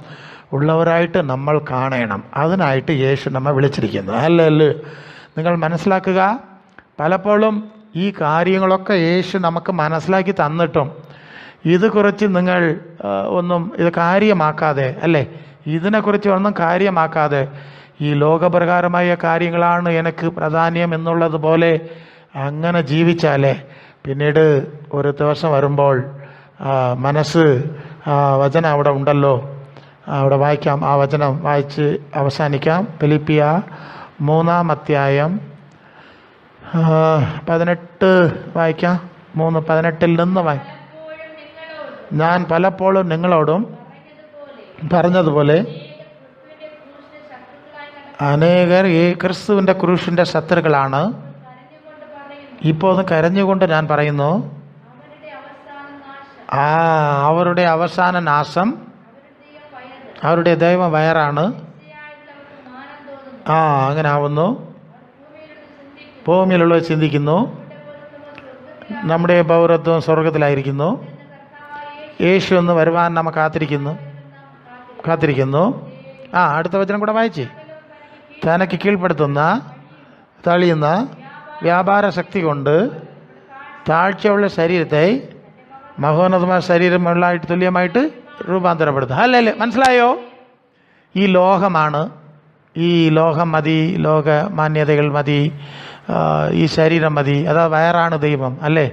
ഉള്ളവരായിട്ട് നമ്മൾ കാണണം. അതിനായിട്ട് യേശു നമ്മെ വിളിച്ചിരിക്കുന്നത്, അല്ലല്ലോ? നിങ്ങൾ മനസ്സിലാക്കുക, പലപ്പോഴും ഈ കാര്യങ്ങളൊക്കെ യേശു നമുക്ക് മനസ്സിലാക്കി തന്നിട്ടും ഇത് കുറിച്ച് നിങ്ങൾ ഇത് കാര്യമാക്കാതെ, അല്ലേ? ഇതിനെക്കുറിച്ച് ഒന്നും കാര്യമാക്കാതെ ഈ ലോകപ്രകാരമായ കാര്യങ്ങളാണ് എനിക്ക് പ്രാധാന്യം എന്നുള്ളതുപോലെ അങ്ങനെ ജീവിച്ചാലേ പിന്നീട് ഒരു ദിവസം വരുമ്പോൾ മനസ്സ്, വചനം അവിടെ ഉണ്ടല്ലോ, അവിടെ വായിക്കാം. ആ വചനം വായിച്ച് അവസാനിക്കാം. ഫിലിപ്പിയ 3-ാം അധ്യായം 18 വായിക്കാം. 3:18 നിന്ന് ഞാൻ പലപ്പോഴും നിങ്ങളോടും പറഞ്ഞതുപോലെ അനേകർ ഈ ക്രിസ്തുവിൻ്റെ ക്രൂശിൻ്റെ ശത്രുക്കളാണ്. ഇപ്പോൾ ഒന്ന് കരഞ്ഞുകൊണ്ട് ഞാൻ പറയുന്നു, അവരുടെ അവസാന നാശം, അവരുടെ ദൈവം വയറാണ്. അങ്ങനെ ആവുന്നു. ഭൂമിയിലുള്ളത് ചിന്തിക്കുന്നു, നമ്മുടെ പൗരത്വം സ്വർഗത്തിലായിരിക്കുന്നു. യേശു എന്ന് വരുവാൻ നമ്മൾ കാത്തിരിക്കുന്നു. അടുത്ത വചനം കൂടെ വായിച്ചേ. തനക്ക് കീഴ്പ്പെടുത്തുന്ന തളിയുന്ന വ്യാപാര ശക്തി കൊണ്ട് താഴ്ചയുള്ള ശരീരത്തെ മഹോന്നതമായ ശരീരമുള്ളതായിട്ട് തുല്യമായിട്ട് രൂപാന്തരപ്പെടുത്തുക. അല്ലേ? മനസ്സിലായോ? ഈ ലോകമാണ്, ഈ ലോകം മതി, ലോക മാന്യതകൾ മതി, ഈ ശരീരം മതി, അതാ വയറാണ് ദൈവം, അല്ലേ?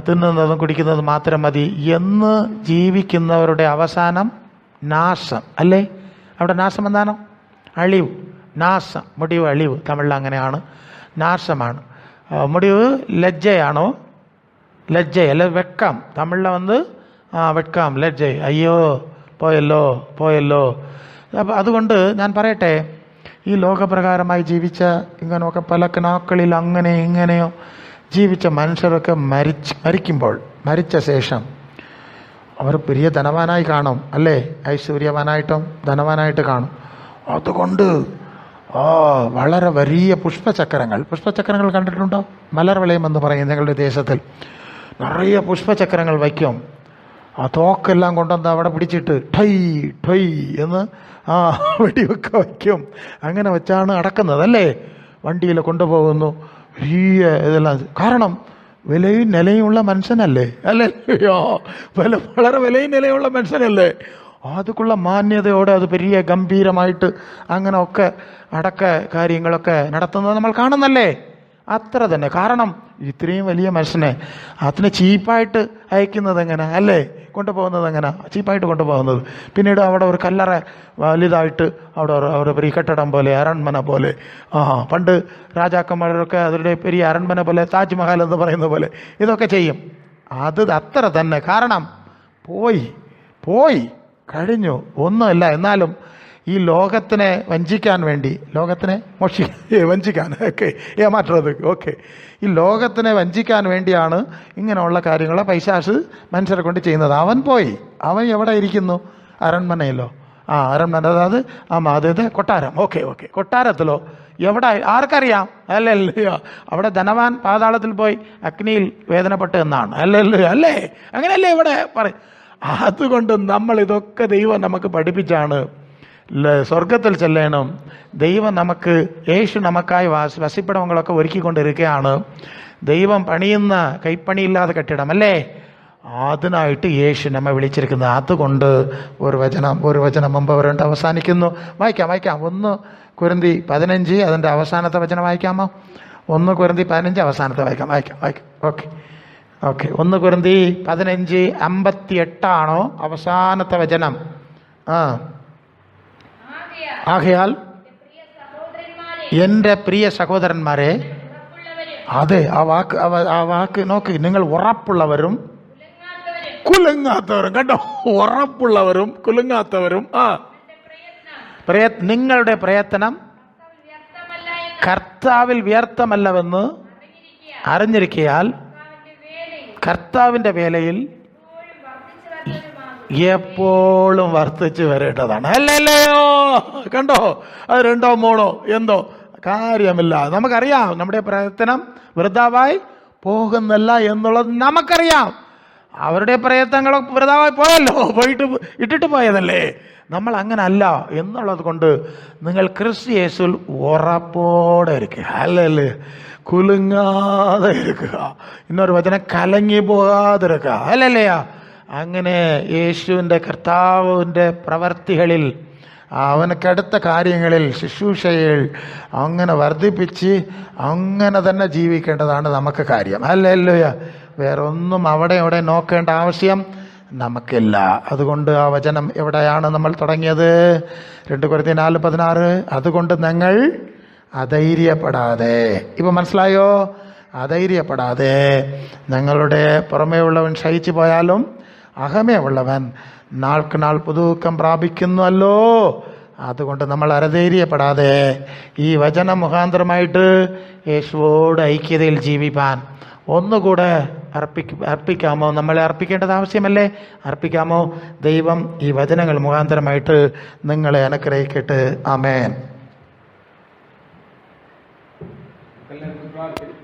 തിന്നുന്നതും കുടിക്കുന്നതും മാത്രം മതി എന്ന് ജീവിക്കുന്നവരുടെ അവസാനം നാശം, അല്ലേ? അവിടെ നാശം എന്താണോ? അഴിവ്, നാശം, മുടിവ്, അഴിവ്. തമിഴിൽ അങ്ങനെയാണ്, നാശമാണ്. മുടിവ് ലജ്ജയാണോ? ലജ്ജ അല്ല, വെക്കാം. തമിഴിൽ വന്ന് വെക്കാം, ലജ്ജ. അയ്യോ പോയല്ലോ. അപ്പം അതുകൊണ്ട് ഞാൻ പറയട്ടെ, ഈ ലോകപ്രകാരമായി ജീവിച്ച ഇങ്ങനെയൊക്കെ പല നാക്കളിൽ അങ്ങനെ ഇങ്ങനെയോ ജീവിച്ച മനുഷ്യരൊക്കെ മരിച്ച ശേഷം അവർ പ്രിയ ധനവാനായി കാണും, അല്ലേ? ഐശ്വര്യവാനായിട്ടും ധനവാനായിട്ട് കാണും. അതുകൊണ്ട് വളരെ വലിയ പുഷ്പചക്രങ്ങൾ കണ്ടിട്ടുണ്ടോ? മലർവളയം എന്ന് പറയും ഞങ്ങളുടെ ദേശത്തിൽ. നിറയെ പുഷ്പചക്രങ്ങൾ വയ്ക്കും. തോക്കെല്ലാം കൊണ്ടുവന്ന് അവിടെ പിടിച്ചിട്ട് ഠൈ എന്ന് വെടിവെക്ക വയ്ക്കും. അങ്ങനെ വെച്ചാണ് അടക്കുന്നത്, അല്ലേ? വണ്ടിയിൽ കൊണ്ടുപോകുന്നു. വലിയ ഇതെല്ലാം. കാരണം വിലയും നിലയുമുള്ള മനുഷ്യനല്ലേ, അല്ലേ? വളരെ വിലയും നിലയുള്ള മനുഷ്യനല്ലേ? അതുക്കുള്ള മാന്യതയോടെ അത് വലിയ ഗംഭീരമായിട്ട് അങ്ങനെ ഒക്കെ അടക്ക കാര്യങ്ങളൊക്കെ നടത്തുന്നത് നമ്മൾ കാണുന്നല്ലേ? അത്ര തന്നെ. കാരണം ഇത്രയും വലിയ മനുഷ്യനെ അതിനെ ചീപ്പായിട്ട് അയക്കുന്നത് എങ്ങനെ, അല്ലേ? കൊണ്ടുപോകുന്നത് എങ്ങനെ? ചീപ്പായിട്ട് കൊണ്ടുപോകുന്നത്. പിന്നീട് അവിടെ ഒരു കല്ലറ വലുതായിട്ട് അവിടെ പെരിയ കെട്ടിടം പോലെ, അരൺമന പോലെ. പണ്ട് രാജാക്കന്മാരൊക്കെ അവരുടെ പെരിയ അരൺമന പോലെ, താജ്മഹൽ എന്ന് പറയുന്ന പോലെ ഇതൊക്കെ ചെയ്യും. അത് അത്ര തന്നെ. കാരണം പോയി കഴിഞ്ഞു, ഒന്നുമില്ല. എന്നാലും ഈ ലോകത്തിനെ വഞ്ചിക്കാൻ വേണ്ടി, ഈ ലോകത്തിനെ വഞ്ചിക്കാൻ വേണ്ടിയാണ് ഇങ്ങനെയുള്ള കാര്യങ്ങൾ പൈശാച് മനുഷ്യരെ കൊണ്ട് ചെയ്യുന്നത്. അവൻ എവിടെ ഇരിക്കുന്നു? അരൺമനയിലോ? അരൺമന, അതായത് അതായത് കൊട്ടാരം. കൊട്ടാരത്തിലോ? എവിടെ? ആർക്കറിയാം? അല്ലല്ലോ. അവിടെ ധനവാൻ പാതാളത്തിൽ പോയി അഗ്നിയിൽ വേദനപ്പെട്ട് എന്നാണ്, അല്ലേ? അങ്ങനെയല്ലേ ഇവിടെ പറയും. അതുകൊണ്ട് നമ്മൾ ഇതൊക്കെ ദൈവം നമുക്ക് പഠിപ്പിച്ചാണ് സ്വർഗത്തിൽ ചെല്ലണം. ദൈവം യേശു നമുക്കായി വസിപ്പിടങ്ങളൊക്കെ ഒരുക്കിക്കൊണ്ടിരിക്കുകയാണ്. ദൈവം പണിയുന്ന കൈപ്പണിയില്ലാത്ത കെട്ടിടം, അല്ലേ? അതിനായിട്ട് യേശു നമ്മെ വിളിച്ചിരിക്കുന്നത്. അതുകൊണ്ട് ഒരു വചനം മുമ്പ് വരേണ്ട അവസാനിക്കുന്നു. വായിക്കാം 1 കൊരിന്തി 15 അതിൻ്റെ അവസാനത്തെ വചനം വായിക്കാമോ? 1 കൊരിന്തി 15 അവസാനത്തെ വായിക്കാം. ഓക്കെ 1 കൊരിന്തി 15:58 അവസാനത്തെ വചനം. ആകയാൽ എൻ്റെ പ്രിയ സഹോദരന്മാരെ, അതെ, ആ വാക്ക് നോക്ക്. നിങ്ങൾ ഉറപ്പുള്ളവരും കുലുങ്ങാത്തവരും, കേട്ടോ? ഉറപ്പുള്ളവരും കുലുങ്ങാത്തവരും. നിങ്ങളുടെ പ്രയത്നം കർത്താവിൽ വ്യർത്ഥമല്ലവെന്ന് അറിഞ്ഞിരിക്കയാൽ കർത്താവിൻ്റെ വേലയിൽ എപ്പോഴും വർദ്ധിച്ചു വരേണ്ടതാണ്, അല്ലല്ലയോ? കണ്ടോ? അത് 2 3 എന്തോ കാര്യമില്ല. നമുക്കറിയാം നമ്മുടെ പ്രയത്നം വൃഥാവായി പോകുന്നില്ല എന്നുള്ളത് നമുക്കറിയാം. അവരുടെ പ്രയത്നങ്ങളൊക്കെ വൃഥാവായി പോയല്ലോ, ഇട്ടിട്ട് പോയതല്ലേ. നമ്മൾ അങ്ങനെ അല്ല എന്നുള്ളത് കൊണ്ട് നിങ്ങൾ ക്രിസ്തു യേശുവിൽ ഉറപ്പോടെ ഇരിക്കുക, അല്ലല്ലേ? കുലുങ്ങാതെ ഇരിക്കുക. ഇന്നൊരു വചനം, കലങ്ങി പോകാതിരിക്കുക, അല്ലല്ലയാ? അങ്ങനെ യേശുവിൻ്റെ കർത്താവിൻ്റെ പ്രവർത്തികളിൽ, അവനക്കടുത്ത കാര്യങ്ങളിൽ, ശുശ്രൂഷയിൽ അങ്ങനെ വർദ്ധിപ്പിച്ച് അങ്ങനെ തന്നെ ജീവിക്കേണ്ടതാണ് നമുക്ക് കാര്യം, അല്ലല്ലോയ? വേറൊന്നും അവിടെ നോക്കേണ്ട ആവശ്യം നമുക്കില്ല. അതുകൊണ്ട് ആ വചനം എവിടെയാണ് നമ്മൾ തുടങ്ങിയത്? 2 കൊരിന്ത്യർ 4:16. അതുകൊണ്ട് നിങ്ങൾ അധൈര്യപ്പെടാതെ. ഇപ്പം മനസ്സിലായോ? അധൈര്യപ്പെടാതെ. ഞങ്ങളുടെ പുറമേ ഉള്ളവൻ ക്ഷയിച്ചു പോയാലും അകമേ ഉള്ളവൻ നാൾക്ക് നാൾ പുതുക്കം പ്രാപിക്കുന്നുവല്ലോ. അതുകൊണ്ട് നമ്മൾ അരധൈര്യപ്പെടാതെ ഈ വചന മുഖാന്തരമായിട്ട് യേശുവോട് ഐക്യതയിൽ ജീവിപ്പാൻ ഒന്നുകൂടെ അർപ്പിക്കാമോ? നമ്മളെ അർപ്പിക്കേണ്ടത് ആവശ്യമല്ലേ? അർപ്പിക്കാമോ? ദൈവം ഈ വചനങ്ങൾ മുഖാന്തരമായിട്ട് നിങ്ങളെ അനുഗ്രഹിക്കട്ടെ. ആമേൻ. എല്ലാവർക്കും പ്രാർത്ഥിക്കാം.